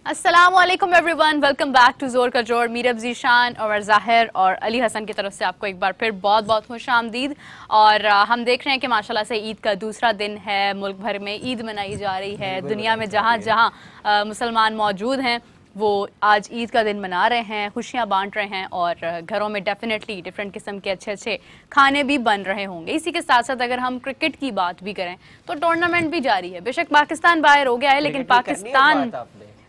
अस्सलामुअलैकुम everyone, welcome back to जोर का जोर। मीरब ज़ीशान और ज़ाहिर और अली हसन की तरफ से आपको एक बार फिर बहुत बहुत खुशामदीद। और हम देख रहे हैं कि माशाल्लाह से ईद का दूसरा दिन है, मुल्क भर में ईद मनाई जा रही है। दुनिया में जहाँ जहाँ मुसलमान मौजूद हैं वो आज ईद का दिन मना रहे हैं, खुशियाँ बांट रहे हैं और घरों में डेफिनेटली डिफरेंट किस्म के अच्छे अच्छे खाने भी बन रहे होंगे। इसी के साथ साथ अगर हम क्रिकेट की बात भी करें तो टूर्नामेंट भी जारी है। बेशक पाकिस्तान बाहर हो गया है, लेकिन पाकिस्तान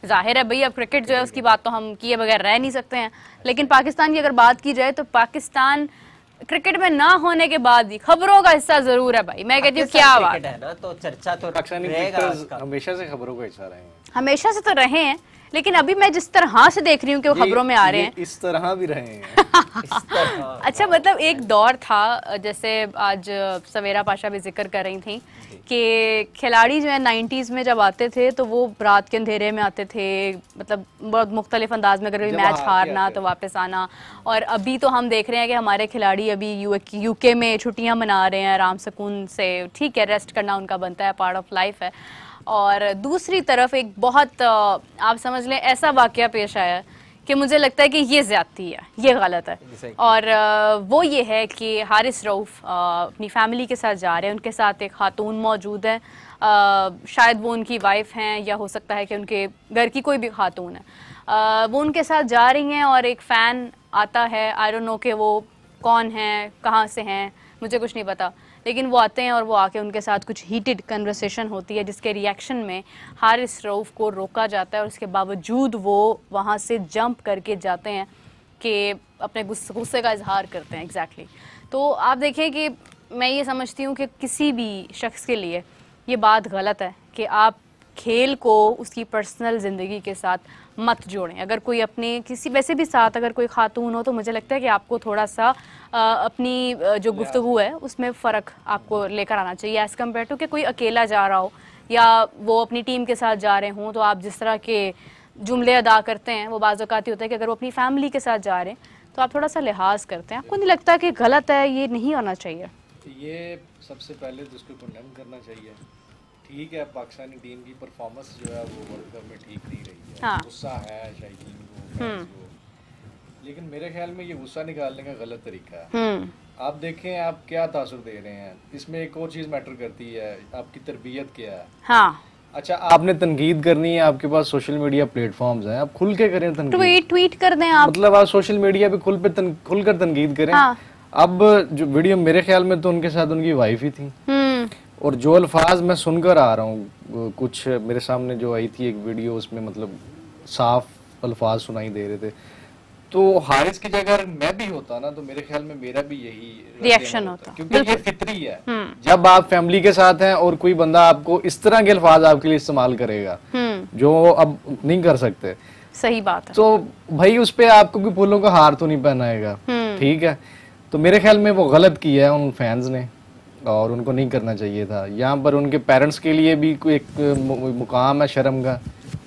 जाहिर है भाई, अब क्रिकेट जो है उसकी बात तो हम किए बगैर रह नहीं सकते हैं। लेकिन पाकिस्तान की अगर बात की जाए तो पाकिस्तान क्रिकेट में ना होने के बाद भी खबरों का हिस्सा जरूर है भाई। मैं कहती हूँ क्या बात है ना, तो चर्चा तो हमेशा से खबरों का हिस्सा रहे हैं, हमेशा से तो रहे हैं, लेकिन अभी मैं जिस तरह से देख रही हूँ कि वो खबरों में आ रहे हैं इस तरह भी रहे हैं। अच्छा, मतलब एक दौर था, जैसे आज सवेरा पाशा भी जिक्र कर रही थी कि खिलाड़ी जो है 90s में जब आते थे तो वो रात के अंधेरे में आते थे, मतलब बहुत मुख्तलिफ अंदाज में, अगर कोई मैच हारना तो वापस आना। और अभी तो हम देख रहे हैं कि हमारे खिलाड़ी अभी यूके में छुट्टियां मना रहे हैं आराम सुकून से। ठीक है, रेस्ट करना उनका बनता है, पार्ट ऑफ लाइफ है। और दूसरी तरफ एक बहुत आप समझ लें ऐसा वाकया पेश आया कि मुझे लगता है कि ये ज़्यादती है, ये गलत है। और वो ये है कि हारिस रऊफ़ अपनी फैमिली के साथ जा रहे हैं, उनके साथ एक खातून मौजूद है, शायद वो उनकी वाइफ हैं या हो सकता है कि उनके घर की कोई भी खातून है। वो उनके साथ जा रही हैं और एक फ़ैन आता है, आई डोंट नो कि वो कौन है, कहाँ से हैं, मुझे कुछ नहीं पता, लेकिन वो आते हैं और वो आके उनके साथ कुछ हीटेड कन्वर्सेशन होती है, जिसके रिएक्शन में हारिस रऊफ़ को रोका जाता है और उसके बावजूद वो वहाँ से जंप करके जाते हैं कि अपने गुस्से का इजहार करते हैं। एग्जैक्टली। तो आप देखें कि मैं ये समझती हूँ कि किसी भी शख्स के लिए ये बात गलत है कि आप खेल को उसकी पर्सनल ज़िंदगी के साथ मत जोड़ें। अगर कोई अपने किसी वैसे भी साथ अगर कोई खातून हो तो मुझे लगता है कि आपको थोड़ा सा अपनी जो गुफ्तगू है उसमें फ़र्क आपको लेकर आना चाहिए, एज़ कम्पेयर टू कि कोई अकेला जा रहा हो या वो अपनी टीम के साथ जा रहे हों। तो आप जिस तरह के जुमले अदा करते हैं वो बाज़ औक़ात होता है कि अगर वो अपनी फैमिली के साथ जा रहे हैं तो आप थोड़ा सा लिहाज करते हैं। आपको नहीं लगता कि गलत है, ये नहीं होना चाहिए? ये सबसे पहले तो इसको कंडेम करना चाहिए। ठीक है, पाकिस्तानी टीम की परफॉर्मेंस जो है वो वर्ल्ड कप में ठीक नहीं रही है। हाँ। गुस्सा है शायकीन को, फैंस को, लेकिन मेरे ख्याल में ये गुस्सा निकालने का गलत तरीका है। आप देखें आप क्या तासुर दे रहे हैं, इसमें एक और चीज मैटर करती है, आपकी तरबियत क्या है। हाँ। अच्छा, आपने तनकीद करनी है, आपके पास सोशल मीडिया प्लेटफॉर्म्स हैं, आप खुल के करें तनकीद, ट्वीट कर दें आप, मतलब आप सोशल मीडिया पे खुलकर तनकीद करें। हाँ। अब जो वीडियो मेरे ख्याल में तो उनके साथ उनकी वाइफ ही थी, और जो अल्फाज मैं सुनकर आ रहा हूँ, कुछ मेरे सामने जो आई थी एक वीडियो, उसमें मतलब साफ अल्फाज सुनाई दे रहे थे। तो हारिस की जगह मैं भी होता ना तो मेरे ख्याल में मेरा भी यही रिएक्शन होता, क्योंकि ये फितरी है। जब आप फैमिली के साथ हैं और कोई बंदा आपको इस तरह के अल्फाज आपके लिए इस्तेमाल करेगा जो अब नहीं कर सकते, सही बात है, तो भाई उस पे आपको कोई फूलों का हार तो नहीं पहनाएगा। ठीक है, तो मेरे ख्याल में वो गलत किया है उन फैंस ने और उनको नहीं करना चाहिए था। यहाँ पर उनके पेरेंट्स के लिए भी कोई एक मुकाम है शर्म का,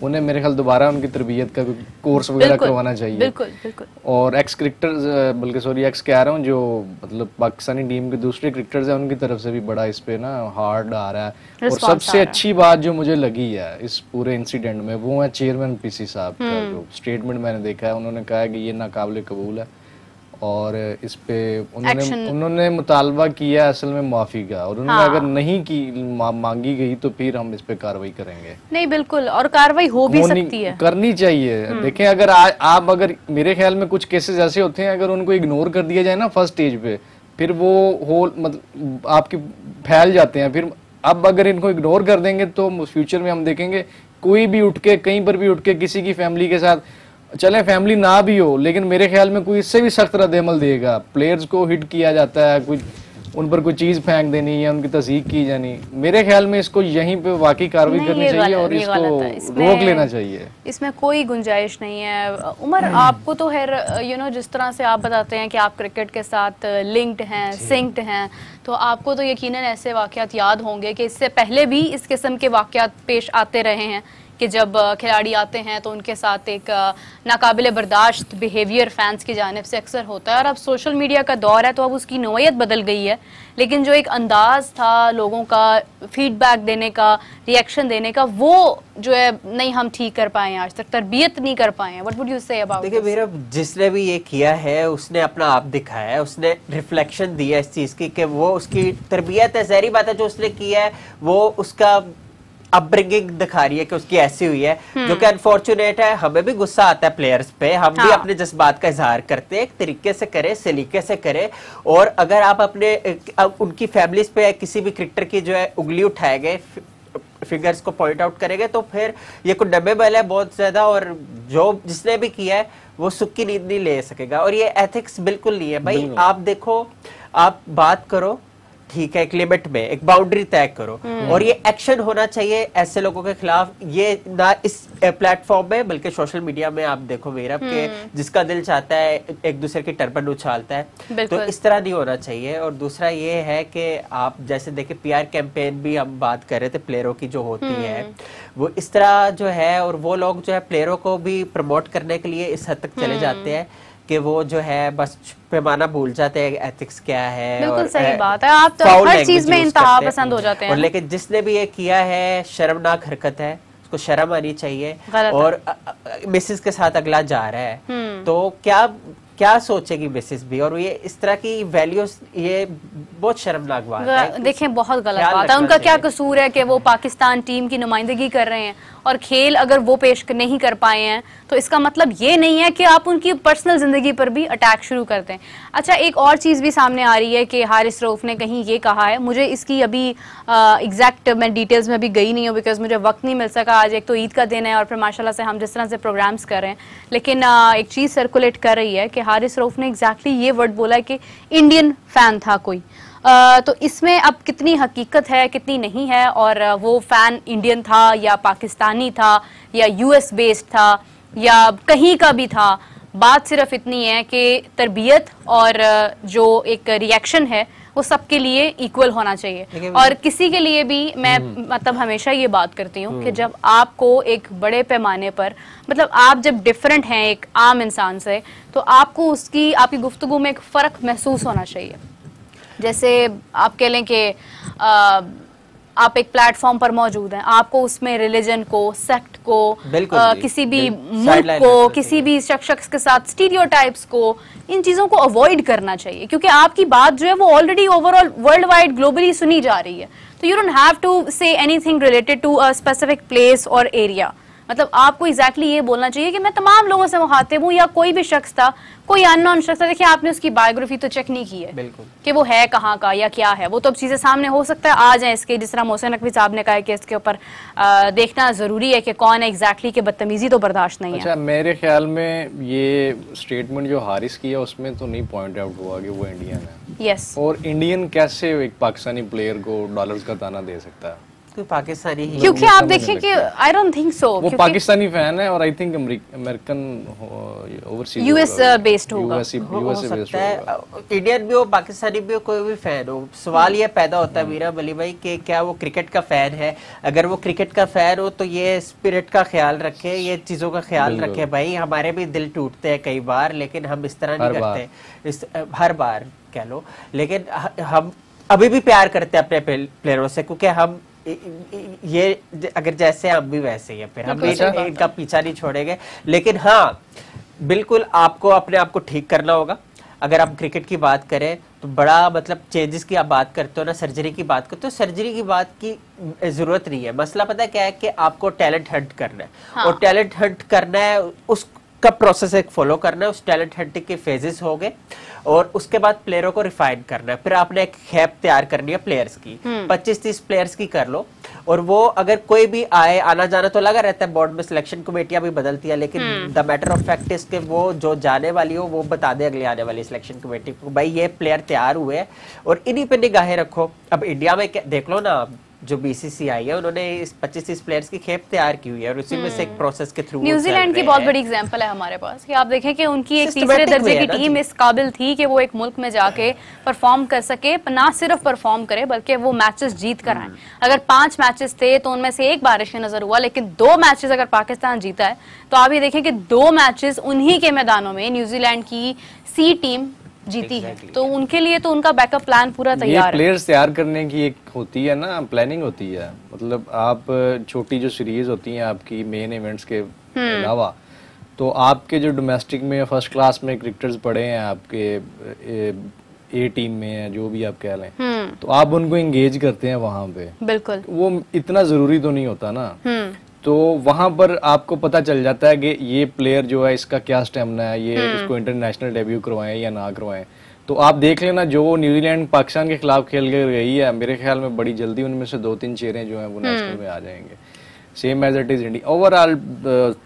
उन्हें मेरे ख्याल दोबारा उनकी तरबियत का कोर्स वगैरह करवाना चाहिए। बिल्कुल बिल्कुल। और एक्स क्रिकेटर्स, बल्कि सॉरी एक्स कह रहा हूँ, जो मतलब पाकिस्तानी टीम के दूसरे क्रिकेटर्स हैं उनकी तरफ से भी बड़ा इस पे ना हार्ड आ रहा है। और सबसे अच्छी बात जो मुझे लगी है इस पूरे इंसिडेंट में वो है चेयरमैन पीसी साहब का जो स्टेटमेंट मैंने देखा है। उन्होंने कहा है कि ये नाकाबिले कबूल है और इस पे उन्होंने मुतालबा किया असल में माफी का, और उन्होंने अगर नहीं की मांगी गई तो फिर हम इस पे कार्रवाई करेंगे। नहीं बिल्कुल, और कार्रवाई हो भी सकती है, करनी चाहिए। देखें, अगर आप अगर मेरे ख्याल में कुछ केसेस ऐसे होते हैं, अगर उनको इग्नोर कर दिया जाए ना फर्स्ट स्टेज पे, फिर वो होल मतलब आपके फैल जाते हैं। फिर अब अगर इनको इग्नोर कर देंगे तो फ्यूचर में हम देखेंगे कोई भी उठ के कहीं पर भी उठ के किसी की फैमिली के साथ, चले फैमिली ना भी हो, लेकिन मेरे ख्याल में कोई इससे भी सख्त रद्द-ए-अमल देगा। प्लेयर्स को हिट किया जाता है, कुछ उन पर कोई चीज फेंक देनी या उनकी तस्दीक की जानी, मेरे ख्याल में इसको यहीं पे वाकई कार्रवाई करनी चाहिए और इसको रोक लेना चाहिए। इसमें कोई गुंजाइश नहीं है। उमर, आपको तो खैर जिस तरह से आप बताते हैं कि आप क्रिकेट के साथ लिंक्ड हैं, सिंक्ड हैं, तो आपको तो यकीनन ऐसे वाकयात याद होंगे कि इससे पहले भी इस किस्म के वाकयात पेश आते रहे हैं कि जब खिलाड़ी आते हैं तो उनके साथ एक नाकाबिले बर्दाश्त बिहेवियर फैंस की जानिब से अक्सर होता है। और अब सोशल मीडिया का दौर है तो अब उसकी नौयत बदल गई है, लेकिन जो एक अंदाज था लोगों का फीडबैक देने का, रिएक्शन देने का, वो जो है नहीं हम ठीक कर पाए हैं, आज तक तरबियत नहीं कर पाए हैं। What would you say about? देखिए मेरा, जिसने भी ये किया है उसने अपना आप दिखाया है, उसने रिफ्लेक्शन दिया इस चीज की कि वो उसकी तरबियत है। ज़ाहिर बात है जो उसने किया है वो उसका अपब्रिंगिंग दिखा रही है कि उसकी ऐसी हुई है, जो कि अनफॉर्चुनेट है। हमें भी गुस्सा आता है प्लेयर्स पे, हम भी अपने जज्बात का इजहार करते हैं, एक तरीके से करें, सलीके से करें। और अगर आप अपने उनकी फैमिलीज पे किसी भी क्रिकेटर की जो है उंगली उठाए गए, फिगर्स को पॉइंट आउट करेंगे, तो फिर ये कुछ डब्बेबल है बहुत ज्यादा। और जो जिसने भी किया है वो सुख की नींद नहीं ले सकेगा। और ये एथिक्स बिल्कुल नहीं है भाई। आप देखो, आप बात करो, ठीक है, एक लिमिट में एक बाउंड्री तय करो, और ये एक्शन होना चाहिए ऐसे लोगों के खिलाफ। ये ना इस प्लेटफॉर्म में बल्कि सोशल मीडिया में आप देखो मेरा के जिसका दिल चाहता है एक दूसरे की टर्पन उछालता है, तो इस तरह नहीं होना चाहिए। और दूसरा ये है कि आप जैसे देखे पीआर कैंपेन भी हम बात कर रहे थे प्लेयरों की जो होती है, वो इस तरह जो है, और वो लोग जो है प्लेयरों को भी प्रमोट करने के लिए इस हद तक चले जाते हैं कि वो जो है बस पैमाना भूल जाते हैं एथिक्स क्या है। बिल्कुल सही बात है, आप तो हर चीज में इंतहा पसंद हो जाते हैं। और लेकिन जिसने भी ये किया है शर्मनाक हरकत है, उसको शर्म आनी चाहिए। और मिसेस के साथ अगला जा रहा है तो क्या सोचेगी मिसेस भी। और ये इस तरह की वैल्यूज, ये बहुत शर्मनाक बात है। देखें बहुत गलत बात है। उनका क्या कसूर है कि वो पाकिस्तान टीम की नुमाइंदगी कर रहे हैं और खेल अगर वो पेश नहीं कर पाए हैं तो इसका मतलब ये नहीं है कि आप उनकी पर्सनल जिंदगी पर भी अटैक शुरू करते हैं। अच्छा, एक और चीज़ भी सामने आ रही है कि हारिस रऊफ ने कहीं ये कहा है, मुझे इसकी अभी एग्जैक्ट मैं डिटेल्स में भी गई नहीं हूँ बिकॉज मुझे वक्त नहीं मिल सका। आज एक तो ईद का दिन है और फिर माशाल्लाह से हम जिस तरह से प्रोग्राम्स कर रहे हैं, लेकिन एक चीज़ सर्कुलेट कर रही है कि हारिस रऊफ ने एग्जैक्टली ये वर्ड बोला है कि इंडियन फैन था कोई। तो इसमें अब कितनी हकीकत है कितनी नहीं है, और वो फैन इंडियन था या पाकिस्तानी था या यूएस बेस्ड था या कहीं का भी था, बात सिर्फ इतनी है कि तरबियत और जो एक रिएक्शन है वो सबके लिए इक्वल होना चाहिए। और किसी के लिए भी मैं मतलब हमेशा ये बात करती हूँ कि जब आपको एक बड़े पैमाने पर, मतलब आप जब डिफरेंट हैं एक आम इंसान से, तो आपको उसकी आपकी गुफ्तगू में एक फ़र्क महसूस होना चाहिए। जैसे आप कह लें कि आप एक प्लेटफॉर्म पर मौजूद हैं, आपको उसमें रिलीजन को, सेक्ट को, किसी भी मुल्क को, किसी भी शख्स के साथ स्टीरियोटाइप्स को, इन चीज़ों को अवॉइड करना चाहिए, क्योंकि आपकी बात जो है वो already overall world wide globally सुनी जा रही है। तो you don't have to say anything related to a specific place और एरिया। मतलब आपको एग्जैक्टली ये बोलना चाहिए कि मैं तमाम लोगों से मुखातिब हूँ, या कोई भी शख्स था, कोई अननोन शख्स था। देखिए आपने उसकी बायोग्राफी तो चेक नहीं की है कि वो है कहाँ का या क्या है, वो तो अब चीज़ें सामने हो सकता है आ जाए इसके, जिस तरह मोहसिन नकवी साहब ने कहा है कि इसके ऊपर देखना ज़रूरी है कि कौन है एग्जैक्टली, कि बदतमीजी तो बर्दाश्त नहीं है। अच्छा, मेरे ख्याल में ये स्टेटमेंट जो हारिस किया उसमें तो नहीं पॉइंट आउट हुआ कि वो इंडियन है। यस, और इंडियन कैसे एक पाकिस्तानी प्लेयर को डॉलर्स का ताना दे सकता है? पाकिस्तानी ही, क्योंकि आप देखिए कि आई डोंट थिंक सो, वो पाकिस्तानी फैन है और I think American overseas US based होगा, हो सकता है इंडियन भी हो, पाकिस्तानी भी हो, कोई भी फैन हो। सवाल ये पैदा होता है मीरा अली भाई कि क्या वो क्रिकेट का फैन है। अगर वो क्रिकेट का फैन हो तो ये स्पिरिट का ख्याल रखे, ये चीजों का ख्याल रखे। भाई हमारे भी दिल टूटते हैं कई बार, लेकिन हम इस तरह नहीं करते, हर बार कह लो, लेकिन हम अभी भी प्यार करते हैं अपने प्लेयरों से, क्योंकि हम ये अगर जैसे हम भी वैसे ही है, फिर हम भी इनका पीछा नहीं छोड़ेंगे। लेकिन हाँ, बिल्कुल आपको अपने आप को ठीक करना होगा। अगर आप क्रिकेट की बात करें तो बड़ा मतलब चेंजेस की आप बात करते हो ना, सर्जरी की बात करते हो, सर्जरी की बात की जरूरत नहीं है। मसला पता है क्या है कि आपको टैलेंट हंट करना है। हाँ। और टैलेंट हंट करना है, उसका प्रोसेस एक फॉलो करना है। उस टैलेंट हंटिंग के फेजेस हो गए और उसके बाद प्लेयरों को रिफाइन करना है। फिर आपने एक खैप तैयार करनी है प्लेयर्स की, 25-30 प्लेयर्स की कर लो। और वो अगर कोई भी आए, आना जाना तो लगा रहता है, बोर्ड में सिलेक्शन कमेटियां भी बदलती है, लेकिन the matter of fact is के वो जो जाने वाली हो वो बता दे अगले आने वाली सिलेक्शन कमेटी को, भाई ये प्लेयर तैयार हुए और इन्हीं पे निगाहें रखो। अब इंडिया में देख लो ना, जो बीसीसीआई है उन्होंने इस 25-30 प्लेयर्स की खेप तैयार की हुई है और उसी में से एक प्रोसेस के थ्रू न्यूजीलैंड की बहुत बड़ी एग्जांपल है हमारे पास कि आप देखें कि उनकी एक तीसरे दर्जे की टीम इस काबिल थी कि वो एक मुल्क में जाके परफॉर्म कर सके, ना सिर्फ परफॉर्म करे बल्कि वो मैचेस जीत कर आए। अगर 5 मैचेस थे तो उनमें से एक बारिश में नजर हुआ, लेकिन 2 मैचेस अगर पाकिस्तान जीता है तो आप ये देखें कि 2 मैचेस उन्हीं के मैदानों में न्यूजीलैंड की सी टीम जीती है। तो उनके लिए तो उनका बैकअप प्लान पूरा तैयार है। प्लेयर्स तैयार करने की एक होती है ना, प्लानिंग होती है। मतलब आप छोटी जो सीरीज होती हैं आपकी मेन इवेंट्स के अलावा, तो आपके जो डोमेस्टिक में फर्स्ट क्लास में क्रिकेटर्स पड़े हैं आपके ए टीम में है, जो भी आप कह लें, तो आप उनको एंगेज करते हैं वहां पे। बिल्कुल, वो इतना जरूरी तो नहीं होता ना। तो वहां पर आपको पता चल जाता है कि ये प्लेयर जो है इसका क्या स्टेमिना है, ये इसको इंटरनेशनल डेब्यू करवाएं या ना करवाएं। तो आप देख लेना, जो न्यूजीलैंड पाकिस्तान के खिलाफ खेल कर गई है, मेरे ख्याल में बड़ी जल्दी उनमें से 2-3 चेहरे जो हैं वो नेशनल में आ जाएंगे, same as it is India. Overall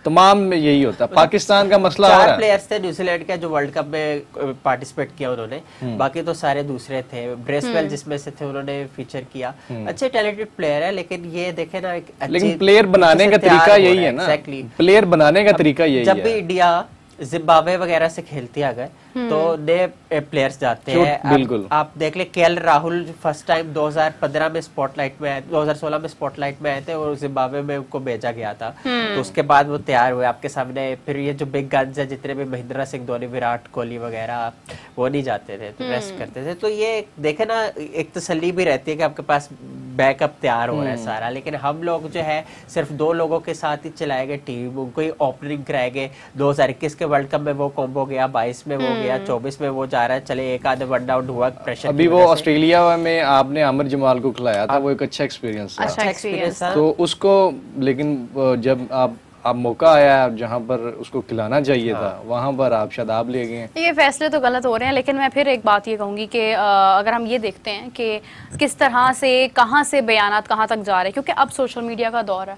तमाम में यही होता है। पाकिस्तान का मसला 4 प्लेयर्स थे न्यूजीलैंड का जो वर्ल्ड कप में पार्टिसिपेट किया उन्होंने, बाकी तो सारे दूसरे थे। ब्रेसवेल जिसमें से थे उन्होंने फीचर किया, अच्छे टैलेंटेड प्लेयर है, लेकिन ये देखे ना लेकिन प्लेयर बनाने का तरीका यही है ना, प्लेयर बनाने का तरीका यही है। जब भी इंडिया जिम्बाब्वे वगैरह से खेलती आ गए तो नए प्लेयर्स जाते हैं। बिल्कुल आप देख ले केएल राहुल फर्स्ट टाइम 2015 में स्पॉटलाइट में आए, 2016 में स्पॉटलाइट में आए थे और जिम्बाब्वे में उनको भेजा गया था। तो उसके बाद वो तैयार हुए आपके सामने। फिर ये जो बिग गन्स है जितने भी महेंद्र सिंह धोनी, विराट कोहली वगैरह, वो नहीं जाते थे, तो रेस्ट करते थे। तो ये देखे ना, एक तसल्ली भी रहती है कि आपके पास बैकअप तैयार हो रहा है सारा। लेकिन हम लोग जो है सिर्फ 2 लोगों के साथ ही चलाएंगे टीम, उनको ही ओपनिंग कराएंगे। 2021 के वर्ल्ड कप में वो कॉम्बो गया, 22 में वो गया, 24 में वो जा रहा है, चले एक आधे वन डाउन हुआ प्रेशर। अभी वो ऑस्ट्रेलिया में आपने आमिर जमाल को खिलाया था, वो एक अच्छा एक्सपीरियंस था। तो उसको, लेकिन जब आप मौका आया जहां पर उसको खिलाना चाहिए था, वहां पर आप शादाब ले गए। ये फैसले तो गलत हो रहे हैं, लेकिन मैं फिर एक बात ये कहूंगी कि अगर हम ये देखते हैं कि किस तरह से कहां से बयानात कहां तक जा रहे हैं, क्योंकि अब सोशल मीडिया का दौर है।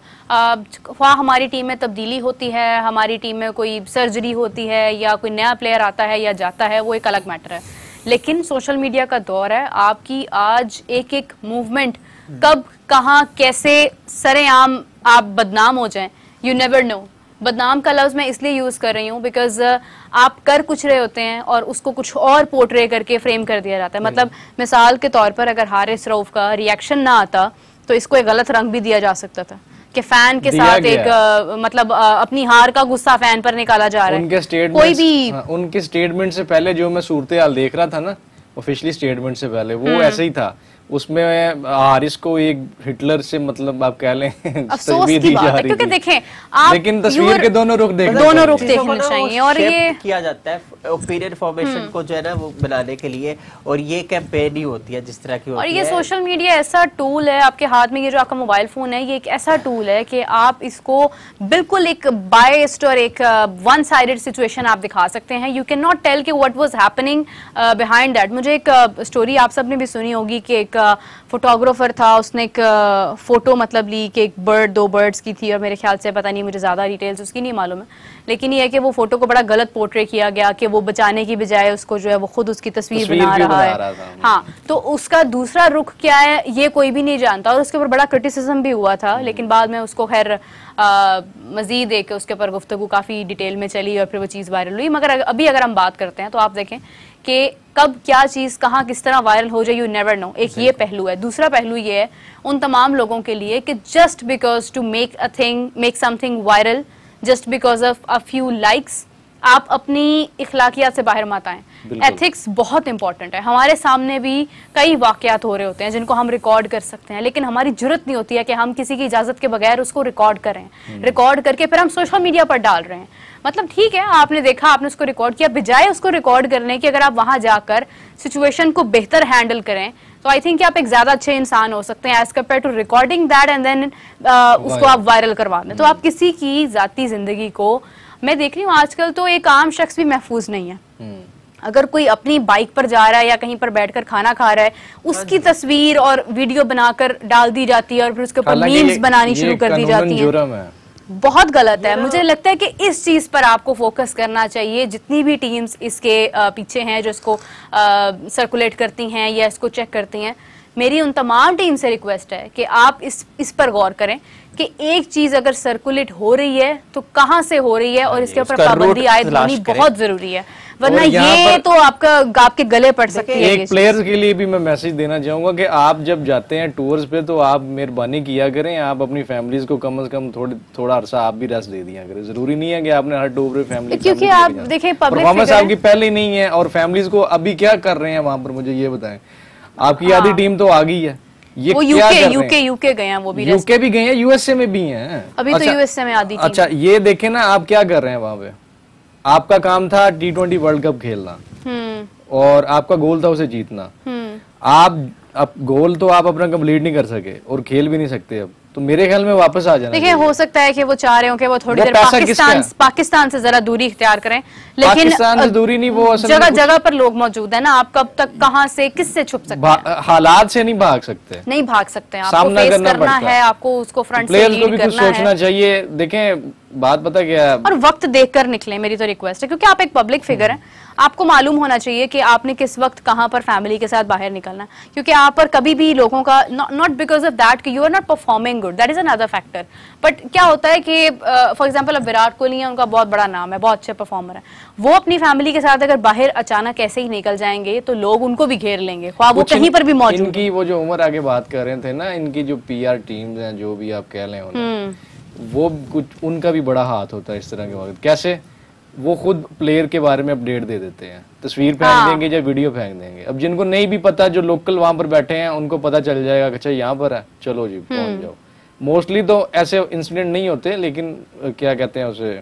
वहाँ हमारी टीम में तब्दीली होती है, हमारी टीम में कोई सर्जरी होती है या कोई नया प्लेयर आता है या जाता है, वो एक अलग मैटर है। लेकिन सोशल मीडिया का दौर है, आपकी आज एक एक मूवमेंट कब कहाँ कैसे सरेआम आप बदनाम हो जाएं, यू नेवर नो। बदनाम का लफ्ज मैं इसलिए यूज कर रही हूँ बिकॉज आप कर कुछ रहे होते हैं और उसको कुछ और पोर्ट्रे करके फ्रेम कर दिया जाता है। मतलब मिसाल के तौर पर अगर हारिस रऊफ का रिएक्शन ना आता तो इसको एक गलत रंग भी दिया जा सकता था कि फैन के साथ एक मतलब अपनी हार का गुस्सा फैन पर निकाला जा रहा है। उनके स्टेटमेंट से पहले जो मैं सूरत हाल देख रहा था ना, ऑफिशियली स्टेटमेंट से पहले वो ऐसे ही था। उसमें हारिस को एक हिटलर से, मतलब आप कह लें, अफसोस की बात है, क्योंकि देखें आप, लेकिन तस्वीर के दोनों रुख देखने चाहिए और ये किया जाता है ओपिनियन फॉर्मेशन को जो है ना वो बनाने के लिए, और ये कैंपेन ही होती है जिस तरह की होती है। और ये सोशल मीडिया ऐसा टूल है आपके हाथ में, ये जो आपका मोबाइल फोन है, ये एक ऐसा टूल है कि आप इसको बिल्कुल एक बायस्ड और एक वन साइडेड सिचुएशन आप दिखा सकते हैं। यू कैन नॉट टेल कि what was happening behind that. मुझे एक स्टोरी आप सबने भी सुनी होगी कि एक फोटोग्राफर था, उसने एक फोटो मतलब ली कि एक बर्ड, 2 बर्ड्स की थी, और मेरे ख्याल से पता नहीं, मुझे ज्यादा डिटेल्स उसकी नहीं मालूम है, लेकिन ये है कि वो फोटो को बड़ा गलत पोर्ट्रे किया गया कि वो बचाने की बजाय उसको जो है वो खुद उसकी तस्वीर बना रहा है। हाँ, तो उसका दूसरा रुख क्या है ये कोई भी नहीं जानता, और उसके ऊपर बड़ा क्रिटिसिज्म भी हुआ था। लेकिन बाद में उसको खैर मजीद एक उसके ऊपर गुफ्तगू काफी डिटेल में चली और फिर वो चीज वायरल हुई। मगर अभी अगर हम बात करते हैं तो आप देखें कि कब क्या चीज कहाँ किस तरह वायरल हो जाए, यू नेवर नो। एक ये पहलू है। दूसरा पहलू ये है उन तमाम लोगों के लिए कि just because to make something viral, just because of a few likes, आप अपनी इखलाकियात से बाहर मत आएं। एथिक्स बहुत इंपॉर्टेंट है। हमारे सामने भी कई वाकयात हो रहे होते हैं जिनको हम रिकॉर्ड कर सकते हैं, लेकिन हमारी जरूरत नहीं होती है कि हम किसी की इजाजत के बगैर उसको रिकॉर्ड करें। रिकॉर्ड करके फिर हम सोशल मीडिया पर डाल रहे हैं। मतलब ठीक है, आपने देखा, आपने उसको रिकॉर्ड किया, बजाय उसको रिकॉर्ड करने की अगर आप वहां जाकर सिचुएशन को बेहतर हैंडल करें तो आई थिंक आप एक ज्यादा अच्छे इंसान हो सकते हैं as compare to recording that and then उसको आप वायरल करवा दें। तो आप किसी की जाती जिंदगी को, मैं देख रही हूँ आजकल तो एक आम शख्स भी महफूज नहीं है। अगर कोई अपनी बाइक पर जा रहा है या कहीं पर बैठकर खाना खा रहा है, उसकी तस्वीर और वीडियो बनाकर डाल दी जाती है और फिर उसके ऊपर मीम्स बनानी शुरू कर दी जाती है। बहुत गलत है। मुझे लगता है कि इस चीज पर आपको फोकस करना चाहिए। जितनी भी टीम्स इसके पीछे हैं जो इसको सर्कुलेट करती हैं या इसको चेक करती हैं, मेरी उन तमाम टीम से रिक्वेस्ट है कि आप इस पर गौर करें कि एक चीज अगर सर्कुलेट हो रही है तो कहाँ से हो रही है और इसके ऊपर पाबंदी आयद होनी बहुत जरूरी है, वरना ये तो आपके गले पड़ सकती है। एक प्लेयर्स के लिए भी मैं मैसेज देना चाहूंगा कि आप जब जाते हैं टूर्स पे तो आप मेहरबानी किया करें, आप अपनी फैमिलीज को कम से कम थोड़ा अरसा आप भी रेस्ट दे दिया करें। जरूरी नहीं है कि आपने हर टूर पे फैमिली, क्योंकि आप देखिए परफॉर्मेंस आपकी पहले ही नहीं है और फैमिलीज को अभी क्या कर रहे हैं वहां पर, मुझे ये बताएं। आपकी आधी टीम तो आ गई है, ये वो यूके गए हैं, वो भी यूके भी गए हैं, यूएसए में भी हैं अभी। तो यूएसए में आधी टीम। अच्छा ये देखें ना, आप क्या कर रहे हैं वहां पे। आपका काम था T20 वर्ल्ड कप खेलना और आपका गोल था उसे जीतना। आप गोल तो आप अपना कंप्लीट नहीं कर सके और खेल भी नहीं सकते अब, तो मेरे ख्याल में वापस आ जाना। देखिए हो सकता है कि वो चाह रहे हो कि वो थोड़ी देर पाकिस्तान से जरा दूरी इख्तियार करें, लेकिन पाकिस्तान से दूरी नहीं, वो जगह जगह पर लोग मौजूद है ना, आप कब तक कहाँ से किससे छुप सकते हैं? हालात से नहीं भाग सकते, नहीं भाग सकते, आपको सामना फेस करना है, आपको उसको फ्रंट से लीड को भी कुछ सोचना चाहिए। देखें बात पता क्या है, और वक्त देखकर निकले, मेरी तो रिक्वेस्ट है, क्योंकि आप एक पब्लिक फिगर हैं, आपको मालूम होना चाहिए कि आपने किस वक्त कहां पर फैमिली के साथ बाहर निकलना है, क्योंकि आप पर कभी भी लोगों का नॉट बिकॉज ऑफ दैट कि you are not performing good, that is another factor, but क्या होता है कि फॉर एग्जांपल अब विराट कोहली है, उनका बहुत बड़ा नाम है, बहुत अच्छे परफॉर्मर है, वो अपनी फैमिली के साथ अगर बाहर अचानक ऐसे ही निकल जाएंगे तो लोग उनको भी घेर लेंगे, ख्वाह वो कहीं पर भी मौजूद। इनकी वो जो उमर आगे बात कर रहे थे ना, इनकी जो PR टीम्स हैं, जो भी आप कह लें, वो कुछ उनका भी बड़ा हाथ होता है इस तरह के वक्त। कैसे? वो खुद प्लेयर के बारे में अपडेट दे देते हैं, तस्वीर फेंक देंगे या वीडियो फेंक देंगे। अब जिनको नहीं भी पता, जो लोकल वहां पर बैठे हैं, उनको पता चल जाएगा कि अच्छा यहाँ पर है, चलो जी पहुंच जाओ। मोस्टली तो ऐसे इंसिडेंट नहीं होते, लेकिन क्या कहते हैं उसे,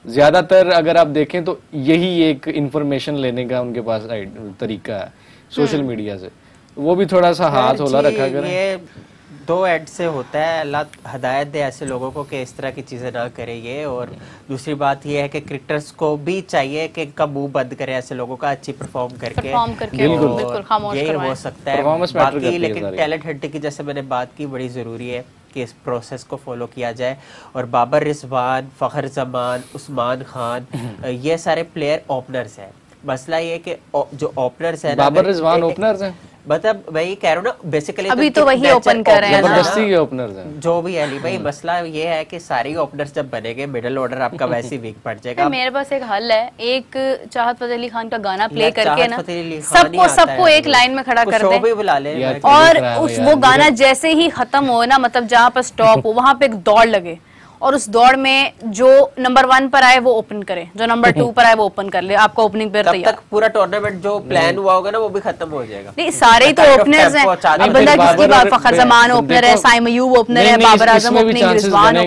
ज्यादातर अगर आप देखें तो यही एक इंफॉर्मेशन लेने का उनके पास तरीका है सोशल मीडिया से। वो भी थोड़ा सा हाथ होला रखा करें। ये दो एड से होता है, अल्लाह हिदायत दे ऐसे लोगों को कि इस तरह की चीजें ना करें ये। और दूसरी बात ये है कि क्रिकेटर्स को भी चाहिए कि इनका मुंह बंद करें ऐसे लोगों का, अच्छी परफॉर्म करके यही हो सकता है बाकी। लेकिन टैलेंट हंटिंग की जैसे मैंने बात की, बड़ी जरूरी है कि इस प्रोसेस को फॉलो किया जाए। और बाबर रिजवान, फखर जमान, उस्मान खान, ये सारे प्लेयर ओपनर्स हैं। मसला ये कि जो ओपनर्स है, बाबर रिजवान ओपनर्स हैं, मतलब वही कह रहा हूँ ना, बेसिकली अभी तो वही ओपन कर रहे हैं, जबरदस्ती के ओपनर्स हैं जो भी है। अली भाई मसला ये है कि सारी ओपनर्स जब बनेंगे, मिडिल ऑर्डर आपका वैसे वीक पड़ जाएगा। मेरे पास एक हल है, एक चाहत फतेह अली खान का गाना प्ले करके ना सबको एक लाइन में खड़ा कर दे, बुला ले, और वो गाना जैसे ही खत्म हो ना, मतलब जहाँ पर स्टॉप हो वहां पे एक दौड़ लगे और उस दौड़ में जो नंबर 1 पर आए वो ओपन करे, जो नंबर 2 पर आए वो ओपन कर ले, आपका ओपनिंग पेयर तैयार। तब तक पूरा टूर्नामेंट जो प्लान हुआ होगा ना वो भी खत्म हो जाएगा। नहीं सारे ही तो ओपनर्स हैं, बंदा किसकी बात, फखर जमान ओपनर है, साइम अयूब ओपनर है, बाबर आजम ओपनिंग, रिजवान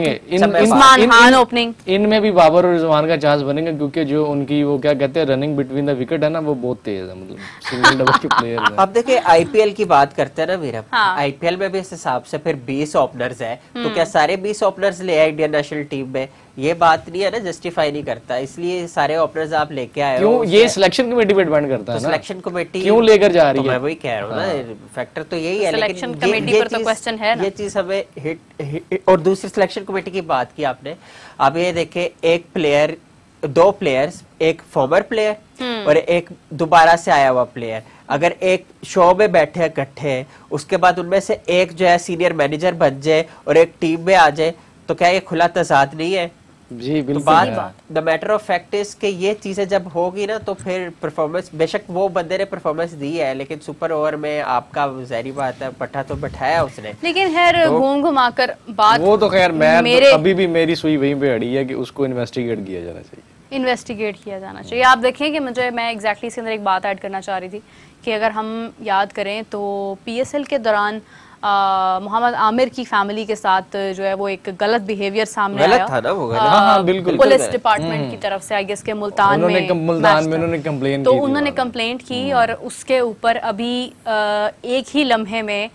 उस्मान खान ओपनिंग। इनमें भी बाबर और रिजवान का चांस बनेगा, क्योंकि जो उनकी वो क्या कहते हैं रनिंग बिटवीन द विकेट है ना, वो बहुत तेज है, मतलब सिंगल डबल के प्लेयर है। अब देखिए IPL की बात करते हैं ना वीर, IPL में भी इस हिसाब से फिर 20 ओपनर्स है, तो क्या सारे 20 ओपनर्स ले आए इंडियन नेशनल टीम में? ये बात नहीं है ना, जस्टिफाई नहीं करता, इसलिए सारे ओपनर्स आप लेके आए हो। ये सिलेक्शन कमेटी पे डिपेंड करता है ना, सिलेक्शन कमेटी क्यों लेकर जा रही है। मैं वही कह रहा हूँ ना, फैक्टर तो यही है। सिलेक्शन कमेटी पर तो क्वेश्चन है ना, ये चीज हमें हिट। और दूसरी सिलेक्शन कमेटी की बात की आपने, अब ये देखे, एक प्लेयर, 2 प्लेयर्स, एक फॉर्मर प्लेयर और एक दोबारा से आया हुआ प्लेयर, अगर एक शो में बैठे इकट्ठे, उसके बाद उनमें से एक जो है सीनियर मैनेजर बन जाए और एक टीम में आ जाए, तो क्या ये खुला तजाद नहीं है? जी बिल्कुल। तो the matter of fact is कि ये चीजें जब होगी ना, तो फिर परफॉर्मेंस, बेशक वो बंदे ने परफॉर्मेंस दी है, लेकिन सुपर ओवर में आपका ज़ाहिर बात है पट्टा तो बैठाया उसने। लेकिन खैर घूम घुमाकर बात, वो तो खैर मैं अभी भी मेरी सुई वहीं पे अड़ी है कि उसको इन्वेस्टिगेट किया जाना चाहिए, इन्वेस्टिगेट किया जाना चाहिए। आप देखें कि मैं एग्जैक्टली इसके अंदर एक बात ऐड करना चाह रही थी कि अगर हम याद करें तो PSL के दौरान मोहम्मद आमिर की फैमिली के साथ जो है वो एक गलत बिहेवियर सामने आया था ना, वो बिल्कुल पुलिस डिपार्टमेंट की तरफ से, आई गेस के मुल्तान में उन्होंने कंप्लेंट तो उन्होंने कंप्लेंट की और उसके ऊपर अभी एक ही लम्हे में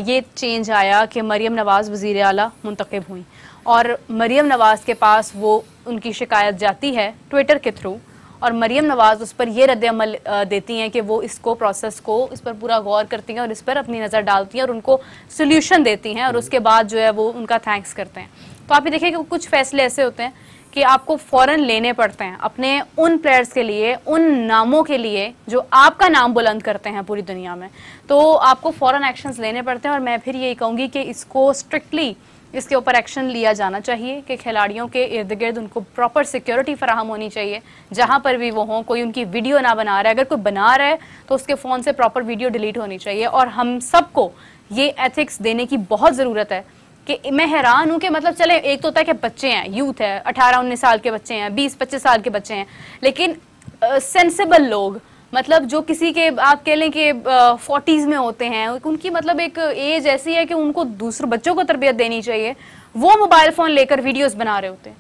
ये चेंज आया कि मरियम नवाज वजीर आला मुंतखब हुई और मरियम नवाज के पास वो उनकी शिकायत जाती है ट्विटर के थ्रू और मरियम नवाज उस पर ये रद्द-ए-अमल देती हैं कि वो इसको प्रोसेस को इस पर पूरा गौर करती हैं और इस पर अपनी नज़र डालती हैं और उनको सोल्यूशन देती हैं और उसके बाद जो है वो उनका थैंक्स करते हैं। तो आप ये देखिए कि कुछ फैसले ऐसे होते हैं कि आपको फौरन लेने पड़ते हैं अपने उन प्लेयर्स के लिए, उन नामों के लिए जो आपका नाम बुलंद करते हैं पूरी दुनिया में, तो आपको फौरन एक्शंस लेने पड़ते हैं। और मैं फिर यही कहूँगी कि इसको स्ट्रिक्टली इसके ऊपर एक्शन लिया जाना चाहिए कि खिलाड़ियों के इर्द गिर्द उनको प्रॉपर सिक्योरिटी फराहम होनी चाहिए, जहां पर भी वो हों। कोई उनकी वीडियो ना बना रहा है, अगर कोई बना रहा है तो उसके फ़ोन से प्रॉपर वीडियो डिलीट होनी चाहिए। और हम सबको ये एथिक्स देने की बहुत ज़रूरत है कि मैं हैरान हूं कि मतलब चले एक तो होता है कि बच्चे हैं, यूथ है, 18-19 साल के बच्चे हैं, 20-25 साल के बच्चे हैं, लेकिन सेंसिबल लोग, मतलब जो किसी के आप कह लें कि 40s में होते हैं, उनकी मतलब एक एज ऐसी है कि उनको दूसरे बच्चों को तरबियत देनी चाहिए, वो मोबाइल फोन लेकर वीडियोस बना रहे होते हैं।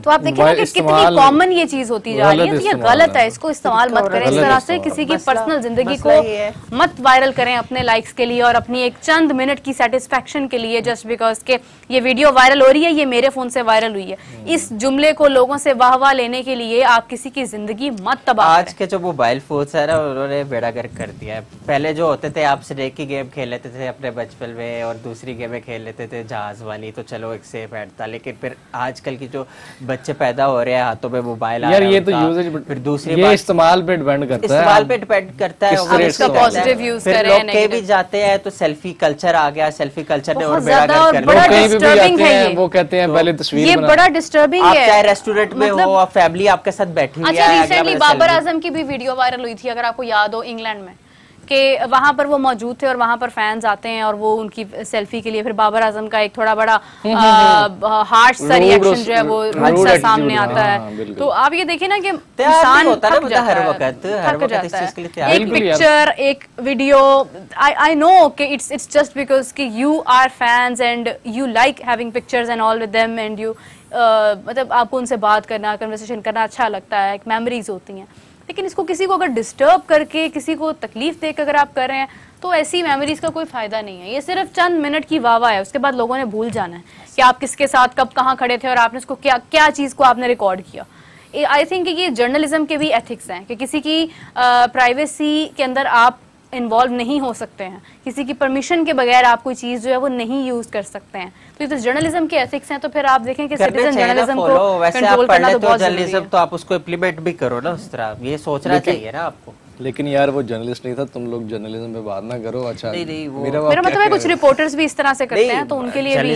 तो आप देखिए ना कि कितनी कॉमन ये चीज होती जा रही है। तो ये गलत है, इसको इस्तेमाल मत करें इस तरह से, किसी की पर्सनल जिंदगी को मत वायरल करें अपने लाइक्स के लिए और अपनी एक चंद मिनट की सेटिस्फेक्शन के लिए, जस्ट बिकॉज के ये वीडियो वायरल हो रही है, ये मेरे फोन से वायरल हुई है। इस जुमले को लोगों से वाह लेने के लिए आप किसी की जिंदगी मत तबाह करें। आज के जो मोबाइल फोन है ना, उन्होंने बेड़ा गर्क कर दिया है। पहले जो होते थे आप स्नेक की गेम खेल लेते थे अपने बचपन में और दूसरी गेमें खेल लेते थे जहाज वाली, तो चलो एक सेफ था। लेकिन फिर आजकल की जो बच्चे पैदा हो रहे हैं हाथों में मोबाइल आ रहा है, ये तो यूजेज, फिर दूसरी ये इस्तेमाल पे डिपेंड करता है, इस्तेमाल पे डिपेंड करता है। आप इसका पॉजिटिव यूज फिर करें, लोग कहीं भी जाते हैं तो सेल्फी कल्चर आ गया, सेल्फी कल्चर ने और बेड़ा गर्क कर बड़ा लिया। डिस्टर्बिंग है ये, वो कहते हैं पहले तस्वीर ये बड़ा डिस्टर्बिंग आप है। चाहे रेस्टोरेंट में हो, आप फैमिली आपके साथ बैठी हुई है। अच्छा, रिसेंटली बाबर आजम की भी वीडियो वायरल हुई थी, अगर आपको याद हो, इंग्लैंड में, कि वहां पर वो मौजूद थे और वहां पर फैंस आते हैं और वो उनकी सेल्फी के लिए फिर बाबर आजम का एक थोड़ा बड़ा हार्श सा रिएक्शन जो है वो रुड सा सामने आता है। तो आप ये देखिए ना कि इंसान थक जाता है। एक पिक्चर, एक वीडियो, आई नो कि इट्स जस्ट बिकॉज कि you are fans and you like having pictures and all with them and you मतलब आपको उनसे बात करना, कन्वर्सेशन करना अच्छा लगता है, एक मेमोरीज होती हैं। लेकिन इसको किसी को अगर डिस्टर्ब करके, किसी को तकलीफ देकर अगर आप कर रहे हैं तो ऐसी मेमोरीज का कोई फायदा नहीं है। ये सिर्फ चंद मिनट की वाह है, उसके बाद लोगों ने भूल जाना है कि आप किसके साथ कब कहाँ खड़े थे और आपने उसको क्या चीज़ को आपने रिकॉर्ड किया। आई थिंक ये जर्नलिज्म के भी एथिक्स हैं कि किसी की प्राइवेसी के अंदर आप इन्वॉल्व नहीं हो सकते हैं, किसी की परमिशन के बगैर आप कोई चीज जो है वो नहीं यूज कर सकते हैं। तो ये तो जर्नलिज्म के एथिक्स हैं। तो फिर आप देखें कि सिटीजन जर्नलिज्म को कंट्रोल करना तो बहुत जरूरी है। तो आप उसको इम्प्लीमेंट भी करो ना उस तरह, ये सोचना चाहिए ना आपको। लेकिन यार वो जर्नलिस्ट नहीं था, तुम लोग जर्नलिज्म पे बात ना करो। अच्छा नहीं, मेरा मतलब है कुछ रिपोर्टर्स भी इस तरह से करते हैं, तो उनके लिए भी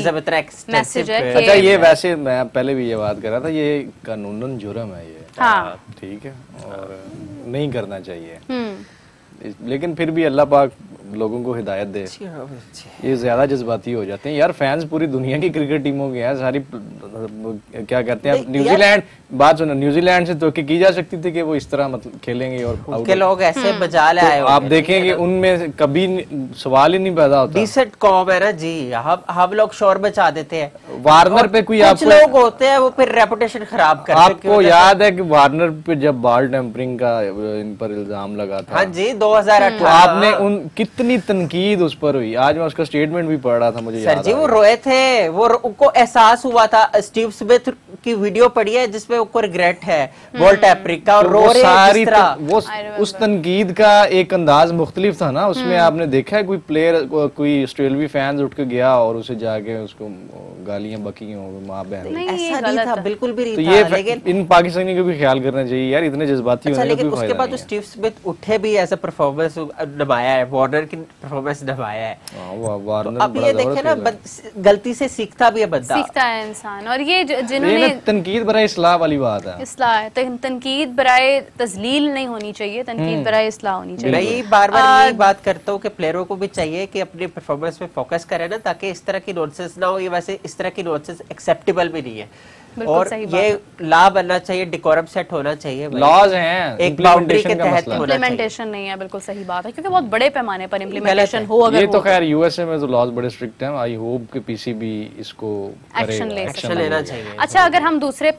मैसेज है। अच्छा, ये वैसे मैं पहले भी ये बात कर रहा था, ये कानूनन जुर्म है ये, ठीक है, और नहीं करना चाहिए। लेकिन फिर भी अल्लाह पाक लोगों को हिदायत दे। ये ज्यादा जज्बाती हो जाते हैं यार। फैंस पूरी दुनिया की क्रिकेट टीमों के हैं सारी, क्या कहते हैं, न्यूजीलैंड, बात सुनो, न्यूजीलैंड से तो की जा सकती थी कि वो इस तरह मतलब खेलेंगे और उनके लोग ऐसे बजा ले आए। आप देखेंगे उनमें कभी सवाल ही नहीं पैदा होता। डिसेंट कॉम है ना जी, हम लोग शोर बचा देते हैं। वार्नर पे कोई कुछ लोग होते हैं वो फिर रेपुटेशन खराब करते हैं। आपको याद है कि वार्नर पे जब बॉल टेम्परिंग का इन पर इल्जाम लगा था, हाँ जी, 2018, तो आपने उन कितनी तनकीद उस पर हुई। आज मैं उसका स्टेटमेंट भी पढ़ रहा था, मुझे याद सर जी वो रोए थे, वो उनको एहसास हुआ था। स्टीव स्मिथ की वीडियो पड़ी है जिसमें उनको रिग्रेट है बॉल टैपरिंग का, और रो रहे हैं जिस तरह। वो उस तनकीद का एक अंदाज मुख्तलिफ था ना। उसमें आपने देखा है कोई प्लेयर, कोई ऑस्ट्रेलियाई फैंस उठ के गया और उसे जाके उसको गालियां बकी हो, माँ बहन, ऐसा नहीं था, बिल्कुल भी नहीं तो था। ये लेकिन इन पाकिस्तानी को भी ख्याल करना चाहिए यार, इतने जज्बाती होने का कोई फायदा नहीं है। उसके बाद स्टीव स्मिथ उठे भी, ऐसा परफॉर्मेंस निभाया है, वार्नर की परफॉर्मेंस निभाया है। अब ये देखे ना, गलती से सीखता भी है बंदा, सीखता है इंसान। और ये जिन्होंने तनकीद बराए इस्लाह वाली बात है, इस्लाह, तनकीद बराए तजलील नहीं होनी चाहिए, तनकीद बराए इस्लाह होनी चाहिए। मैं यही बार-बार यही बात करता हूँ कि प्लेयरों को भी चाहिए कि अपनी परफॉर्मेंस पे फोकस करें ना, ताकि इस तरह की नॉनसेंस ना हो। ये वैसे इस तरह की नॉनसेंस एक्सेप्टेबल भी नहीं है, और ये लॉ बनना चाहिए, डिकोरम सेट होना चाहिए, लॉज हैं, एक बाउंड्री के तहत इम्प्लीमेंटेशन नहीं है। बिल्कुल सही बात है, क्योंकि बहुत बड़े पैमाने पर इम्प्लीमेंटेशन हो। अगर ये तो खैर यूएसए में तो लॉज बड़े स्ट्रिक्ट हैं। आई होप कि पीसीबी इसको एक्शन लेना चाहिए। अच्छा, अगर हम दूसरे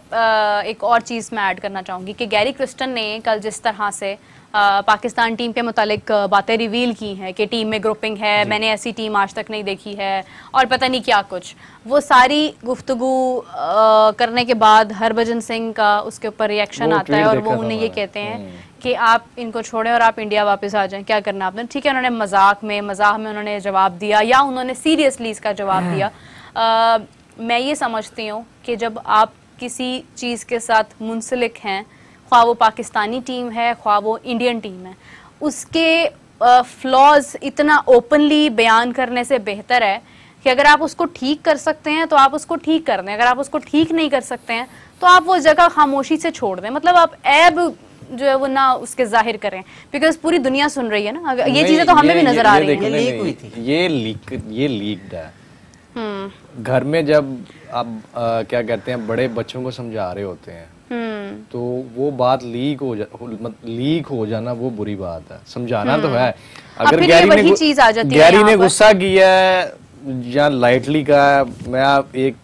एक और चीज में ऐड करना चाहूंगी कि गैरी क्रिस्टन ने कल जिस तरह से पाकिस्तान टीम के मुतालिक बातें रिवील की हैं कि टीम में ग्रुपिंग है, मैंने ऐसी टीम आज तक नहीं देखी है और पता नहीं क्या कुछ, वो सारी गुफ्तगू करने के बाद हरभजन सिंह का उसके ऊपर रिएक्शन आता है और वो उन्हें ये कहते हैं कि आप इनको छोड़ें और आप इंडिया वापस आ जाएं, क्या करना आपने। ठीक है, उन्होंने मजाक में उन्होंने जवाब दिया या उन्होंने सीरियसली इसका जवाब दिया। मैं ये समझती हूँ कि जब आप किसी चीज़ के साथ मुंसलिक हैं, ख्वाह वो पाकिस्तानी टीम है ख्वाह वो इंडियन टीम है, उसके फ्लॉज इतना ओपनली बयान करने से बेहतर है कि अगर आप उसको ठीक कर सकते हैं तो आप उसको ठीक कर दें, अगर आप उसको ठीक नहीं कर सकते हैं तो आप वो जगह खामोशी से छोड़ दें। मतलब आप ऐब जो है वो ना उसके जाहिर करें, बिकॉज पूरी दुनिया सुन रही है ना। ये चीजें तो हमें भी नजर आ रही हैं। लीक हुई थी, ये लीक्ड है। घर में जब आप क्या कहते हैं बड़े बच्चों को समझा रहे होते हैं तो वो बात लीक हो जाना वो बुरी बात है। समझाना तो है, अगर गैरी ने गुस्सा किया है या लाइटली का, मैं आप एक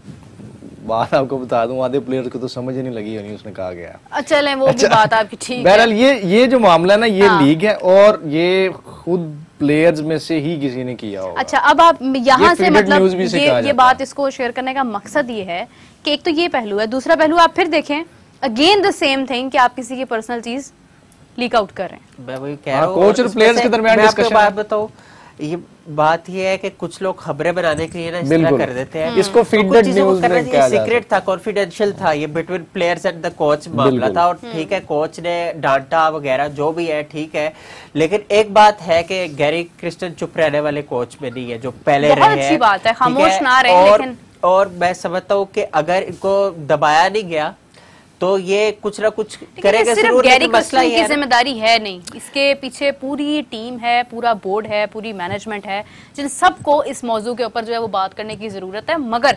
बात आपको बता दूं, आधे प्लेयर्स को तो समझ ही नहीं लगी होनी उसने कहा गया। चलें वो भी बात आपकी ठीक है। बहरहाल ये जो मामला है ना ये लीग है और ये खुद प्लेयर्स में से ही किसी ने किया होगा। अच्छा, अब आप यहाँ से मतलब ये बात इसको शेयर करने का मकसद ये है कि एक तो ये पहलू है, दूसरा पहलू आप फिर देखें अगेन द सेम थिंग कि आप किसी की पर्सनल चीज लीक आउट कर रहे हैं। मैं वही कह रहा हूं, कोच और प्लेयर्स के दरमियान डिस्कशन। बात बताओ, ये बात ये है कि कुछ लोग खबरें बनाने के लिए ना इस तरह कर देते हैं, इसको फीडबैक न्यूज़ में क्या सीक्रेट था, कॉन्फिडेंशियल था, ये between players and the coach मामला था। और ठीक है, कोच ने डांटा वगैरह जो भी है ठीक है, लेकिन एक बात है कि गैरी क्रिस्टन चुप रहने वाले कोच में नहीं है जो पहले रहे हैं। बहुत अच्छी बात है, खामोश ना रहे। लेकिन और मैं समझता हूँ कि अगर इनको दबाया नहीं गया तो ये कुछ ना कुछ करेगा जरूर। गैरी क्रिस्टन की जिम्मेदारी है नहीं, इसके पीछे पूरी टीम है, पूरा बोर्ड है, पूरी मैनेजमेंट है, जिन सबको इस मौजू के ऊपर जो है वो बात करने की जरूरत है। मगर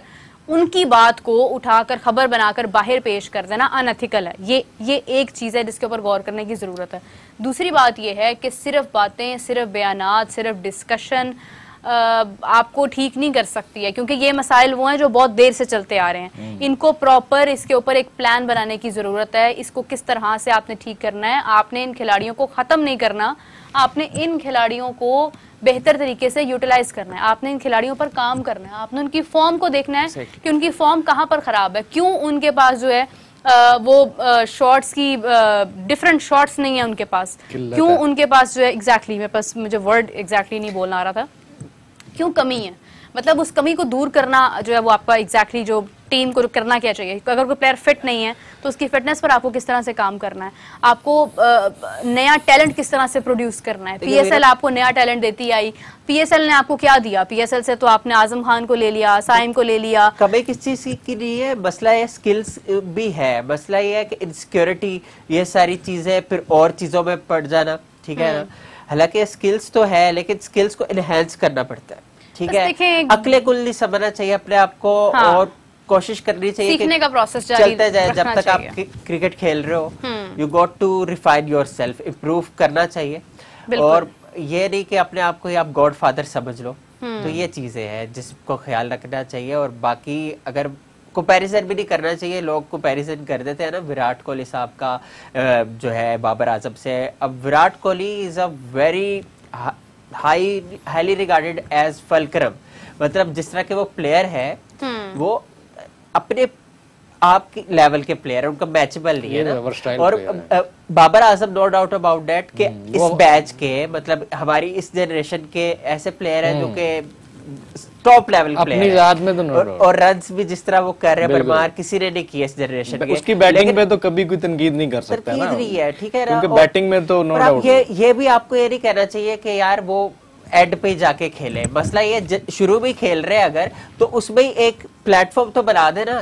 उनकी बात को उठाकर खबर बनाकर बाहर पेश कर देना अनएथिकल है। ये एक चीज है जिसके ऊपर गौर करने की जरूरत है। दूसरी बात ये है कि सिर्फ बातें, सिर्फ बयानात, सिर्फ डिस्कशन आपको ठीक नहीं कर सकती है, क्योंकि ये मसाइल वो हैं जो बहुत देर से चलते आ रहे हैं। इनको प्रॉपर इसके ऊपर एक प्लान बनाने की जरूरत है। इसको किस तरह से आपने ठीक करना है। आपने इन खिलाड़ियों को खत्म नहीं करना, आपने इन खिलाड़ियों को बेहतर तरीके से यूटिलाइज करना है। आपने इन खिलाड़ियों पर काम करना है, आपने उनकी फॉर्म को देखना है कि उनकी फॉर्म कहाँ पर खराब है, क्यों उनके पास जो है वो शॉट्स की डिफरेंट शॉट्स नहीं है उनके पास, क्यों उनके पास जो है एग्जैक्टली मेरे पास मुझे वर्ड एग्जैक्टली नहीं बोलना आ रहा था, क्यों कमी है। मतलब उस कमी को दूर करना जो है वो आपका एग्जैक्टली जो टीम को करना क्या चाहिए। अगर कोई प्लेयर फिट नहीं है तो उसकी फिटनेस पर आपको किस तरह से काम करना है, आपको नया टैलेंट किस तरह से प्रोड्यूस करना है। पीएसएल आपको नया टैलेंट देती आई, पीएसएल ने आपको क्या दिया, पीएसएल से तो आपने आजम खान को ले लिया, साइम को ले लिया। कभी किस चीज की नहीं है, मसला ये स्किल्स भी है, मसला ये है कि इनसिक्योरिटी, ये सारी चीजें फिर और चीजों में पड़ जाना, ठीक है ना। हालांकि स्किल्स तो है लेकिन स्किल्स को इनहेंस करना पड़ता है, ठीक है। अकले कुल नहीं समझना चाहिए अपने आप को, और कोशिश करनी चाहिए सीखने का प्रोसेस चलता जाए जब तक आप क्रिकेट खेल रहे हो। You got to refine yourself, improve करना चाहिए, और ये नहीं कि अपने आप को ही आप गॉड फादर समझ लो। तो ये चीजें हैं जिसको ख्याल रखना चाहिए। और बाकी अगर कंपैरिजन भी नहीं करना चाहिए, लोग कंपैरिजन कर देते हैं ना विराट कोहली साहब का जो है बाबर आजम से। अब Virat Kohli is a very highly regarded as fulcrum, मतलब जिस तरह के वो प्लेयर है वो अपने आप के लेवल के प्लेयर, उनका मैचेबल नहीं है ना। और Babar Azam no doubt about that कि इस बैच के मतलब हमारी इस जनरेशन के ऐसे प्लेयर हैं जो कि टॉप लेवल प्लेयर है। और रन्स भी जिस तरह वो कर रहे हैं परमार किसी ने नहीं किया इस जनरेशन के। उसकी बैटिंग पे तो कभी कोई तनकीद नहीं कर सकता ना, नहीं है, ठीक है ना, क्योंकि बैटिंग में तो नो डाउट। ये भी आपको ये नहीं कहना चाहिए कि यार वो एड पे जाके खेले। मसला ये शुरू में खेल रहे हैं अगर, तो उसमें एक प्लेटफॉर्म तो बना दे ना,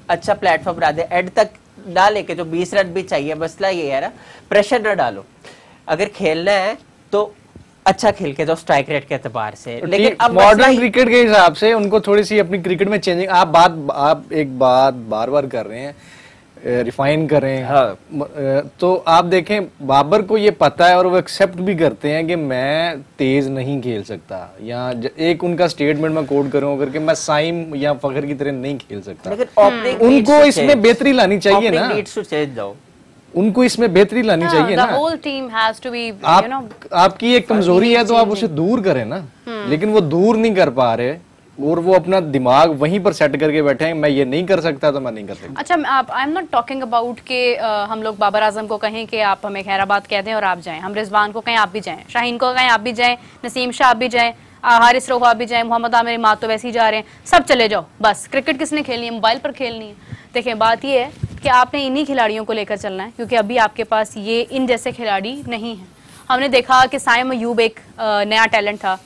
अच्छा प्लेटफॉर्म बना दे, एड तक ना लेके जो 20 रन भी चाहिए। मसला ये है ना, प्रेशर ना डालो, अगर खेलना है तो अच्छा खेल के जाओ स्ट्राइक रेट के एतबार से। लेकिन अब मॉडर्न क्रिकेट के हिसाब से उनको थोड़ी सी अपनी क्रिकेट में चेंजिंग, आप एक बात बार बार कर रहे हैं, रिफाइन कर रहे हैं। हाँ। तो आप देखें बाबर को ये पता है और वो एक्सेप्ट भी करते हैं कि मैं तेज नहीं खेल सकता, या एक उनका स्टेटमेंट में कोट करूं करके मैं साइम या फखर की तरह नहीं खेल सकता। लेकिन उनको इसमें बेहतरी लानी चाहिए ना, उनको इसमें बेहतरी लानी चाहिए ना। whole team has to be, आपकी एक कमजोरी है तो आप उसे दूर करें ना, लेकिन वो दूर नहीं कर पा रहे और वो अपना दिमाग वहीं पर सेट करके बैठे हैं, मैं ये नहीं कर सकता तो मैं नहीं कर सकता। अच्छा, आई एम नॉट टॉकिंग अबाउट के हम लोग बाबर आजम को कहें कि आप हमें खैराबाद कह दें और आप जाएं, हम रिजवान को कहें आप भी जाएं, शाहीन को कहें आप भी जाएं, नसीम शाह आप भी जाएं, हारिस रऊफ भी जाए, मोहम्मद आमिर इमाद तो वैसे ही जा रहे हैं, सब चले जाओ, बस क्रिकेट किसने खेलनी है, मोबाइल पर खेलनी है। देखिए बात ये है कि आपने इन्हीं खिलाड़ियों को लेकर चलना है, क्योंकि अभी आपके पास ये इन जैसे खिलाड़ी नहीं हैं। हमने देखा कि साइम अयूब एक नया टैलेंट था,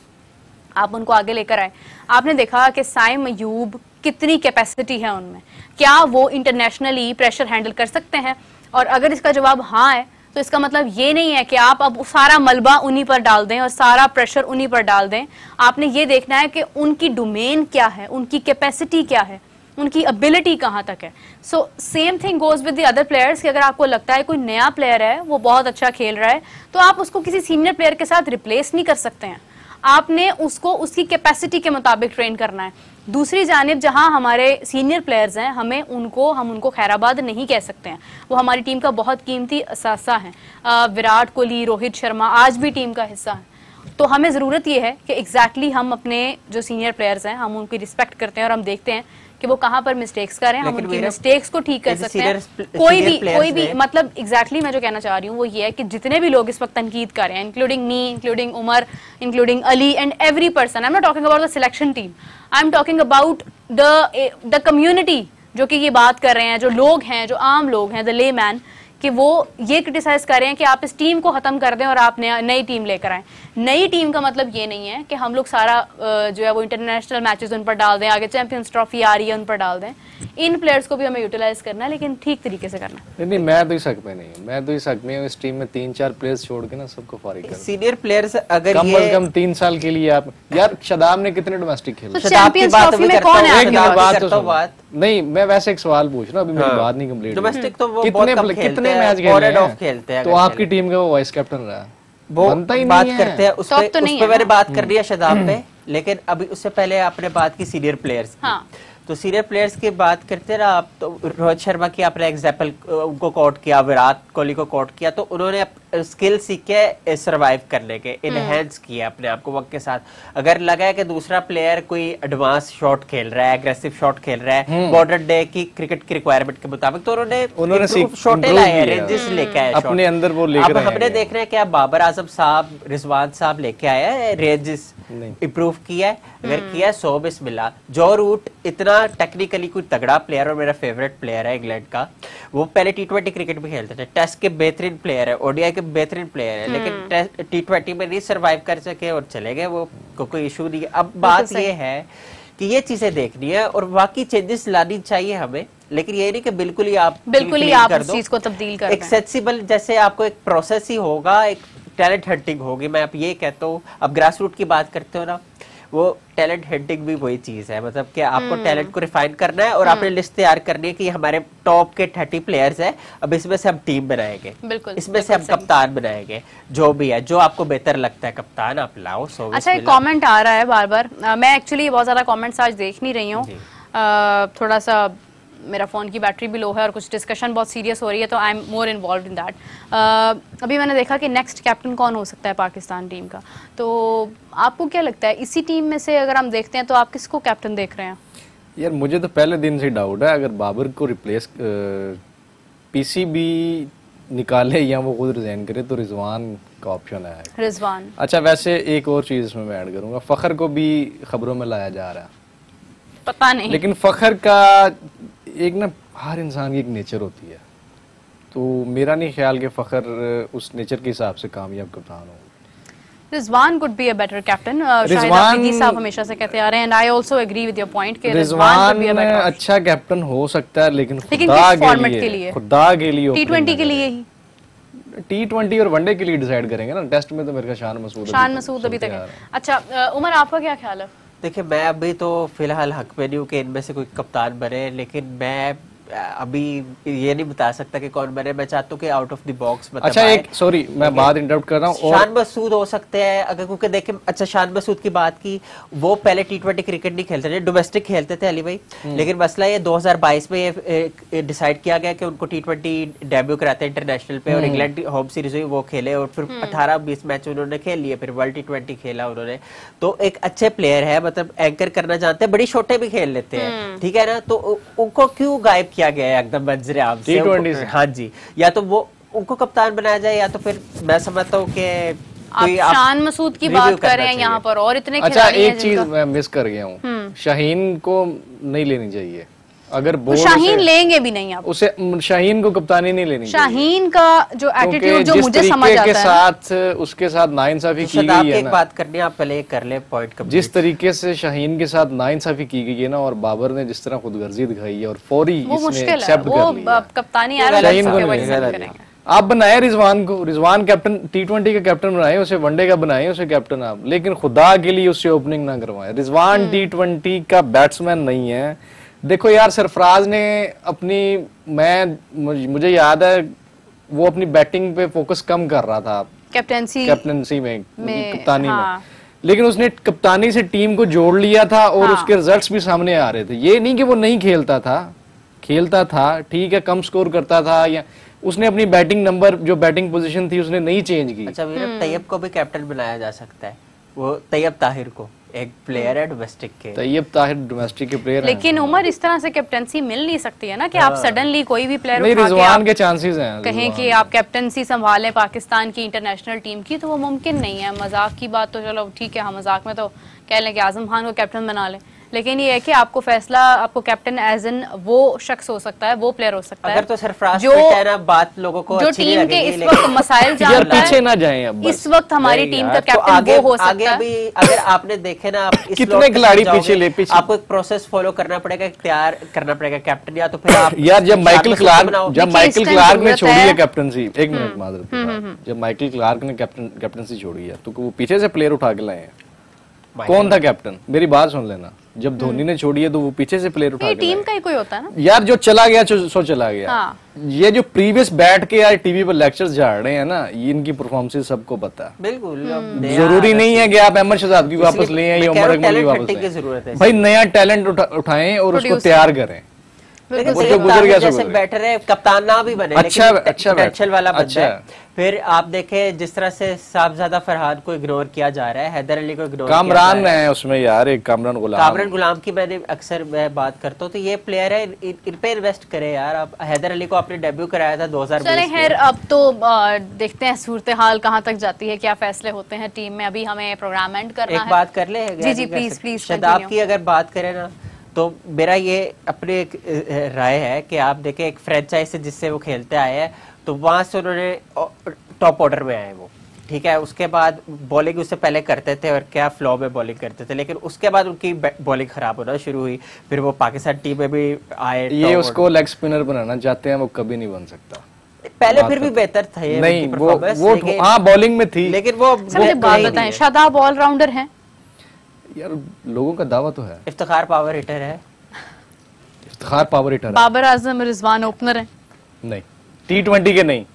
आप उनको आगे लेकर आए। आपने देखा कि साइम अयूब कितनी कैपेसिटी है उनमें, क्या वो इंटरनेशनली प्रेशर हैंडल कर सकते हैं? और अगर इसका जवाब हाँ है तो इसका मतलब ये नहीं है कि आप अब सारा मलबा उन्हीं पर डाल दें और सारा प्रेशर उन्हीं पर डाल दें। आपने ये देखना है कि उनकी डोमेन क्या है, उनकी कैपेसिटी क्या है, उनकी एबिलिटी कहाँ तक है। So same thing goes with the other players कि अगर आपको लगता है कोई नया प्लेयर है वो बहुत अच्छा खेल रहा है तो आप उसको किसी सीनियर प्लेयर के साथ रिप्लेस नहीं कर सकते हैं, आपने उसको उसकी कैपेसिटी के मुताबिक ट्रेन करना है। दूसरी जानिब जहां हमारे सीनियर प्लेयर्स हैं, हम उनको खैराबाद नहीं कह सकते हैं, वो हमारी टीम का बहुत कीमती असासा है। विराट कोहली, रोहित शर्मा आज भी टीम का हिस्सा है। तो हमें ज़रूरत ये है कि एग्जैक्टली हम अपने जो सीनियर प्लेयर्स हैं हम उनकी रिस्पेक्ट करते हैं और हम देखते हैं कि वो कहाँ पर मिस्टेक्स कर रहे हैं, हम उनकी मिस्टेक्स को ठीक कर सकते हैं। कोई भी मतलब एग्जैक्टली मैं जो कहना चाह रही हूँ वो ये है कि जितने भी लोग इस वक्त तनकीद कर रहे हैं, including me, including Umar, including Ali and every person, I am not talking about the selection team, I am talking about the community जो कि ये बात कर रहे हैं, जो लोग हैं, जो आम लोग हैं, द ले मैन, कि वो ये क्रिटिसाइज कर रहे हैं कि आप इस टीम को खत्म कर दें और आप नई टीम लेकर आए। नई टीम का मतलब ये नहीं है कि हम लोग सारा जो है वो इंटरनेशनल मैचेस उन पर डाल दें, आगे चैंपियंस ट्रॉफी आ रही है उन पर डाल दें। इन प्लेयर्स को भी हमें यूटिलाइज करना है, लेकिन ठीक तरीके से करना है। नहीं, मैं तो इस हक में नहीं हूं, मैं तो इस हक में हूं इस टीम में 3-4 प्लेयर्स छोड़ के ना सबको फारिग कर। सीनियर प्लेयर्स अगर कम से कम 3 साल के लिए आप, यार शादाब ने कितने डोमेस्टिक खेले? तो चैंपियंस ट्रॉफी में कौन है आपके पास? नहीं, मैं वैसे एक सवाल पूछ रहा हूं, अभी मेरी बात नहीं कंप्लीट। डोमेस्टिक तो वो बहुत कम कितने मैच खेलते हैं? तो आपकी टीम का वो वाइस कैप्टन रहा, वो बात करते हैं उस पे मैंने बात कर रही है शादाब पे, लेकिन अभी उससे पहले आपने बात की सीनियर प्लेयर्स की। तो सीनियर प्लेयर्स की बात करते हैं ना आप, तो रोहित शर्मा की आपने एग्जाम्पल उनको कोट किया, विराट कोहली को कोट किया, तो उन्होंने स्किल सीखे सर्वाइव करने के, इनहेंस किया अपने आप को वक्त के साथ। अगर लगा है कि दूसरा प्लेयर कोई एडवांस शॉट खेल रहा है, एग्रेसिव शॉट खेल रहा है मॉडर्न डे की क्रिकेट की रिक्वायरमेंट के मुताबिक, तो उन्होंने शॉटें लाए हैं, रेंजेस लेके आए अपने अंदर वो लेकर अब हमने देख रहे हैं कि बाबर आजम साहब, रिजवान साहब लेके आए हैं, रेंजेस इंप्रूव किया है। अगर किया 100 बिस्मिल्लाह। जो रूट इतना टेक्निकली कोई तगड़ा प्लेयर और मेरा फेवरेट प्लेयर है इंग्लैंड का, वो पहले टी20 क्रिकेट भी खेलते थे, टेस्ट के बेहतरीन प्लेयर है, ओडीआई के बेहतरीन प्लेयर है, लेकिन टी20 में नहीं सर्वाइव कर सके और चले गए, वो कोई इशू नहीं है। अब बात ये है कि ये चीजें देखनी है और वाकई चेंजेस लानी चाहिए हमें, लेकिन ये नहीं कि बिल्कुल ही आप इस चीज को तब्दील कर दें। एक्सेसिबल जैसे आपको एक प्रोसेस ही होगा, एक टैलेंट हंटिंग होगी। मैं आप ये कहता हूँ, अब ग्रास रूट की बात करते हो ना, वो टैलेंट हंटिंग भी वही चीज है, मतलब कि आपको टैलेंट को रिफाइन करना है और आपने लिस्ट तैयार करनी है कि हमारे टॉप के 30 प्लेयर्स हैं, अब इसमें से हम टीम बनाएंगे, इसमें से हम कप्तान बनाएंगे, जो भी है, जो आपको बेहतर लगता है कप्तान आप लाओ। अच्छा, एक कमेंट आ रहा है बार बार, मैं एक्चुअली बहुत ज्यादा कमेंट्स आज देख नहीं रही हूँ, थोड़ा सा मेरा फ़ोन की बैटरी भी लो है और कुछ डिस्कशन बहुत सीरियस हो रही है, तो I am more involve in that. अभी मैंने देखा कि नेक्स्ट कैप्टन कौन हो सकता है पाकिस्तान टीम का, तो आपको क्या लगता है इसी टीम में से अगर हम देखते हैं तो आप किसको कैप्टन देख रहे हैं? यार मुझे तो पहले दिन से डाउट है, अगर बाबर को रिप्लेस पीसीबी निकाले या वो खुद रिजाइन करे तो रिजवान का ऑप्शन है। रिजवान। अच्छा, वैसे एक और चीज़ इसमें मैं ऐड करूँगा, फ़खर को भी खबरों में लाया जा रहा है, पता नहीं, लेकिन फ़खर का एक ना, हर इंसान की एक नेचर होती है, तो मेरा नहीं ख्याल कि फ़खर उस नेचर के हिसाब से कामयाब कप्तान हो। Rizwan could be a better captain. Shahid Afridi साहब हमेशा से कहते आ रहे हैं, and I also agree with your point कि Rizwan could be a better अच्छा कैप्टन हो सकता है, लेकिन किस फॉर्मेट के लिए? खुदा के लिए, टी20 के लिए ही, टी20 और वनडे के लिए डिसाइड करेंगे ना, टेस्ट में तो मेरे का शान मसूद अभी तक है। अच्छा उमर, आपका क्या ख्याल है? देखिए, मैं अभी तो फिलहाल हक में नहीं हूँ कि इनमें से कोई कप्तान बने, लेकिन मैं अभी ये नहीं बता सकता कि कौन बने। मैं चाहता हूँ कि आउट ऑफ द बॉक्स मतलब। अच्छा, एक सॉरी मैं बात इंटरप्ट कर रहा हूँ, शान मसूद हो सकते हैं अगर, क्योंकि देखें, अच्छा शान मसूद की बात की, वो पहले टी20 क्रिकेट नहीं खेलते थे, डोमेस्टिक खेलते थे अली भाई, लेकिन मसला ये 2022 में ये डिसाइड किया गया कि उनको टी20 डेब्यू कराते हैं इंटरनेशनल पे, और इंग्लैंड होम सीरीज हुई, वो खेले और फिर 18-20 मैच उन्होंने खेल लिए, फिर वर्ल्ड टी20 खेला उन्होंने, तो एक अच्छे प्लेयर है, मतलब एंकर करना जानते हैं, बड़ी शॉटें भी खेल लेते हैं, ठीक है ना, तो उनको क्यों गायब किया गया है एकदम मंजरे आम से? हाँ जी, या तो वो उनको कप्तान बनाया जाए, या तो फिर मैं समझता हूँ कि आप शान मसूद की बात कर रहे हैं यहाँ पर, और इतने अच्छा खिलाड़ी हैं एक चीज मैं मिस कर गया हूँ, शाहीन को नहीं लेनी चाहिए। अगर तो शाहीन लेंगे भी नहीं आप, उसे शाहीन को कप्तानी नहीं लेनी चाहिए। शाहीन का जो एटीट्यूड जो मुझे समझ आता है के साथ उसके साथ नाइंसाफी की गई है ना, एक बात करनी है, आप पहले कर ले पॉइंट कंप्लीट। जिस तरीके से शाहीन के साथ नाइंसाफी की गई है ना, और बाबर ने जिस तरह खुदगर्जी दिखाई है और फौरी इसने एक्सेप्ट कर लिया, कप्तानी शाहीन को नहीं। आप बनाए रिजवान को, रिजवान कैप्टन T20 का कैप्टन बनाए, उसे वनडे का बनाए उसे कैप्टन आप, लेकिन खुदा के लिए उससे ओपनिंग ना करवाए। रिजवान T20 का बैट्समैन नहीं है। देखो यार, सरफराज ने मुझे याद है वो अपनी बैटिंग पे फोकस कम कर रहा था कैप्टनसी में कप्तानी में, लेकिन उसने कप्तानी से टीम को जोड़ लिया था और उसके रिजल्ट्स भी सामने आ रहे थे। ये नहीं कि वो नहीं खेलता था, ठीक है, कम स्कोर करता था, या उसने अपनी बैटिंग नंबर जो बैटिंग पोजीशन थी उसने नहीं चेंज की। अच्छा, तैयब को भी कैप्टन बनाया जा सकता है, वो तैयब ताहिर को, एक प्लेयर है डोमेस्टिक के, तैयब ताहिर डोमेस्टिक के प्लेयर, लेकिन उमर इस तरह से कैप्टनसी मिल नहीं सकती है ना कि आप सडनली कोई भी प्लेयर नहीं, रिजवान के चांसेस हैं, कहें कि आप कैप्टनसी संभालें पाकिस्तान की इंटरनेशनल टीम की, तो वो मुमकिन नहीं है। मजाक की बात तो चलो ठीक है, हम मजाक में तो कह लें कि आजम खान को कैप्टन बना लें, लेकिन ये है कि आपको फैसला, आपको कैप्टन एज एन वो शख्स हो सकता है, वो प्लेयर हो सकता है अगर तो सरफराज जो है ना, बात लोगों को जो टीम के इस वक्त मसाइल जानता है, पीछे ना जाएं अब, इस वक्त हमारी टीम का कैप्टन वो हो सकता है। भी अगर आपने देखे ना, कितने खिलाड़ी पीछे आपको एक प्रोसेस फॉलो करना पड़ेगा, तैयार करना पड़ेगा कैप्टन, या तो फिर आप यार जब माइकल क्लार्क ने छोड़ी है कैप्टनसी, एक मिनट माजरत, जब माइकल क्लार्क ने कैप्टनसी छोड़ी है तो वो पीछे से प्लेयर उठा के लाए हैं। कौन था कैप्टन? मेरी बात सुन लेना, जब धोनी ने छोड़ी है तो वो पीछे से प्लेयर उठा के टीम का ही कोई होता है ना यार, जो चला गया सो चला गया। ये जो प्रीवियस बैठ के यार टीवी पर लेक्चर्स झाड़ रहे हैं ना, ये इनकी परफॉर्मेंस सबको पता है। बिल्कुल जरूरी नहीं है कि आप अहमद शहजाद की वापस ले आए या उमर अकमल की वापस ले, भाई नया टैलेंट उठाएं और उसको तैयार करें। जैसे बैटर है, कप्तान ना भी बने, अच्छा पोटेंशियल वाला बंदा है। फिर आप देखें जिस तरह से साहबजादा फरहाद को इग्नोर किया जा रहा है, हैदर अली को इग्नोर, कामरान है उसमें यार, एक कामरान गुलाम की मैंने अक्सर बात करता हूँ, तो ये प्लेयर है, इन पे इन्वेस्ट करें यार। आप हैदर अली को आपने डेब्यू कराया था 2020 में। खैर अब तो देखते हैं सूरत हाल कहाँ तक जाती है, क्या फैसले होते हैं टीम में। अभी हमें प्रोग्राम एंड करना है। एक बात कर ले, जी प्लीज। शदाब की अगर बात करें ना, तो मेरा ये अपनी एक राय है कि आप देखें एक फ्रेंचाइज से जिससे वो खेलते आए हैं, तो वहां से उन्होंने टॉप ऑर्डर में आए वो, ठीक है। उसके बाद बॉलिंग उससे पहले करते थे और क्या फ्लो में बॉलिंग करते थे, लेकिन उसके बाद उनकी बॉलिंग खराब होना शुरू हुई। फिर वो पाकिस्तान टीम में भी आए, ये उसको लेग स्पिनर बनाना चाहते हैं, वो कभी नहीं बन सकता। पहले फिर भी बेहतर था ये, नहीं वो हाँ बॉलिंग में थी, लेकिन वो बात बताएं, शादाब ऑलराउंडर है यार, लोगों का दावा तो है। इफ्तिखार पावर हिटर है, इफ्तिखार पावर हिटर है। बाबर आजम रिजवान ओपनर है। नहीं, T20 के नहीं,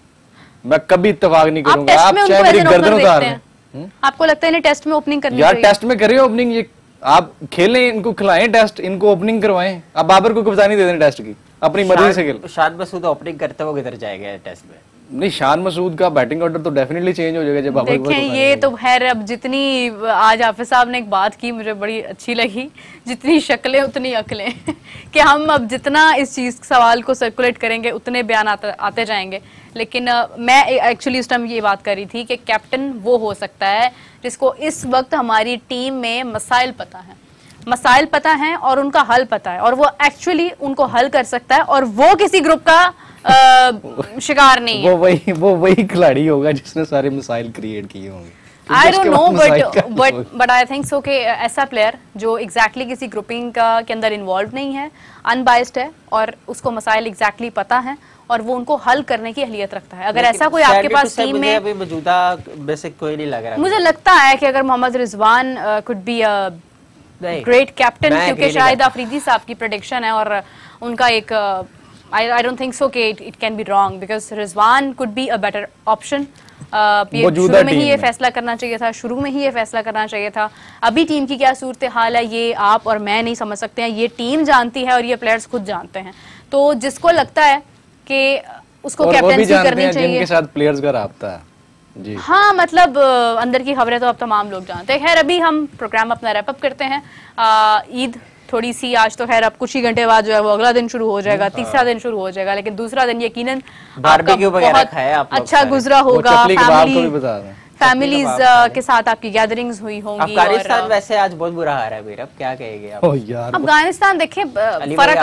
मैं कभी इत्तेफाक नहीं करूंगा। आप चाहे मेरी गर्दन उतार लें, आपको लगता है इन्हें टेस्ट में ओपनिंग करनी चाहिए? यार टेस्ट में करें ओपनिंग, ये आप खेलें, इनको खिलाएं टेस्ट, इनको ओपनिंग करवाएं। आप बाबर को कप्तानी दे दें टेस्ट की, अपनी मर्जी से खेल। शान मसूद ओपनिंग करते हुए किधर जाएगा टेस्ट में? नहीं, शान मसूद का बैटिंग ऑर्डर तो डेफिनेटली चेंज हो जाएगा जब आप देखें। ये तो खैर, अब जितनी आज हाफिज साहब ने एक बात की मुझे बड़ी अच्छी लगी, जितनी शक्लें उतनी अकलें कि हम अब जितना इस चीज सवाल को सर्कुलेट करेंगे उतने बयान आते जाएंगे। लेकिन मैं एक्चुअली उस टाइम ये बात कर रही थी कि कैप्टन वो हो सकता है जिसको इस वक्त हमारी टीम में मसाइल पता है और उनका हल पता है, और वो एक्चुअली उनको हल कर सकता है, और वो किसी ग्रुप का शिकार नहीं है। वो वही खिलाड़ी होगा जिसने सारे मसाइल क्रिएट किए होंगे। I don't know, but I think so कि ऐसा प्लेयर जो एग्जैक्टली किसी ग्रुपिंग के अंदर इन्वॉल्व नहीं है, अनबाइस्ड है, और उसको मसाइल एग्जैक्टली पता है और वो उनको हल करने की अहलियत रखता है। अगर ऐसा कोई आपके पास टीम में अभी मौजूदा बेसिक कोई नहीं लग रहा, मुझे लगता है कि अगर Mohammad Rizwan could be a great captain, क्योंकि शाहिद अफरीदी साहब की प्रेडिक्शन है और उनका एक I don't think so कि it can be wrong because Rizwan could be a better option। शुरू में ही ये फैसला करना चाहिए था। अभी टीम की क्या सूरत हाल है ये आप और मैं नहीं समझ सकते हैं, ये टीम जानती है और ये प्लेयर्स खुद जानते हैं। तो जिसको लगता है कि उसको कैप्टनसी करनी चाहिए, जिनके साथ प्लेयर्स का राब्ता है जी, हाँ, मतलब अंदर की खबरें तो अब तमाम लोग जानते हैं। खैर अभी हम प्रोग्राम अपना रैप अप करते हैं। ईद थोड़ी सी आज तो खैर अब कुछ ही घंटे बाद जो है वो अगला दिन शुरू हो जाएगा, तीसरा दिन शुरू हो जाएगा, लेकिन दूसरा दिन यकीनन बारबेक्यू वगैरह खाया आप लोग, अच्छा गुजरा होगा, फैमिलीज के साथ आपकी गैदरिंग्स हुई होंगी। अफगानिस्तान वैसे आज बहुत बुरा हाल है मेरा, क्या कहेंगे आप? ओह यार, अफगानिस्तान देखिए फर्क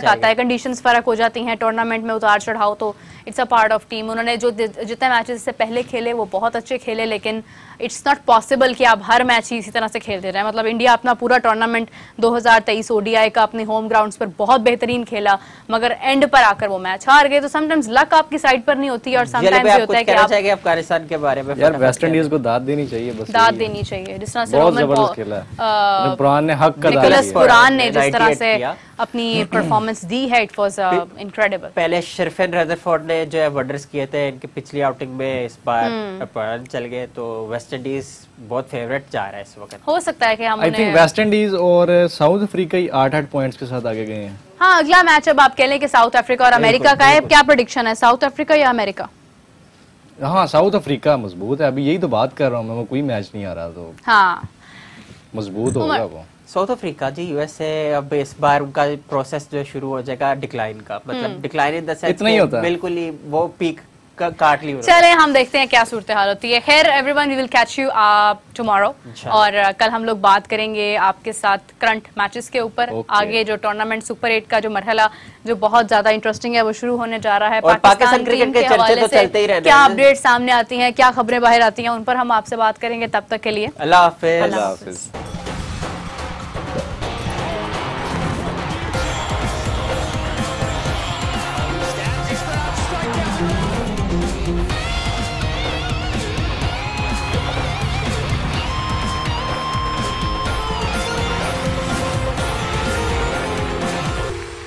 आता है, कंडीशंस फर्क हो जाती हैं, टूर्नामेंट में उतार चढ़ाव तो it's a part of team. उन्होंने जो जितने मैचेस से पहले खेले वो बहुत अच्छे खेले, लेकिन इट्स नॉट पॉसिबल कि आप हर मैच ही इसी तरह से खेलते रहे। मतलब इंडिया अपना पूरा टूर्नामेंट 2023 ओडीआई का अपने होम ग्राउंड्स पर बहुत बेहतरीन खेला, मगर एंड पर आकर वो मैच हार गए। तो समटाइम्स लक आपकी साइड पर नहीं होती और समटाइम्स ये होता है कि आप अफगानिस्तान के बारे में यार वेस्ट इंडीज को दाद देनी चाहिए, बस दाद देनी चाहिए। जिस तरह से बहुत जबरदस्त खेला है पुरान ने, हक का दाद निकोलस दिया। पुरान ने जिस तरह से अपनी परफॉर्मेंस दी है, इट वाज इनक्रेडिबल। पहले शर्फिन रदरफोर्ड ने जो है वंडर्स किए थे इनकी पिछली आउटिंग में, इस बार पुरान चल गए, तो वेस्ट इंडीज बहुत फेवरेट जा रहा है इस वक्त। हो सकता है कि हम आई थिंक वेस्ट इंडीज और साउथ अफ्रीका ही 8-8 पॉइंट्स के साथ आगे गए हैं। हाँ, अगला मैच अब आप कह लें कि साउथ अफ्रीका और अमेरिका का है, क्या प्रेडिक्शन है, साउथ अफ्रीका या अमेरिका? हाँ, साउथ अफ्रीका मजबूत है, अभी यही तो बात कर रहा हूँ मैं, कोई मैच नहीं आ रहा तो हाँ मजबूत होगा वो। साउथ अफ्रीका जी, यूएसए अब इस बार उनका प्रोसेस जो शुरू हो जाएगा डिक्लाइन का, मतलब डिक्लाइन इन द सेंस इतना ही होता है, बिल्कुल ही वो पीक का काट ली। चले हम देखते हैं क्या सूरत हाल होती है। खैर everyone, we will catch you tomorrow, और कल हम लोग बात करेंगे आपके साथ करंट मैचेस के ऊपर। आगे जो टूर्नामेंट सुपर 8 का जो मरहला जो बहुत ज्यादा इंटरेस्टिंग है वो शुरू होने जा रहा है। पाकिस्तान क्रिकेट के हवाले से क्या अपडेट सामने आती हैं, क्या खबरें बाहर आती हैं, उन पर हम आपसे बात करेंगे। तब तक के लिए अल्लाह हाफिज।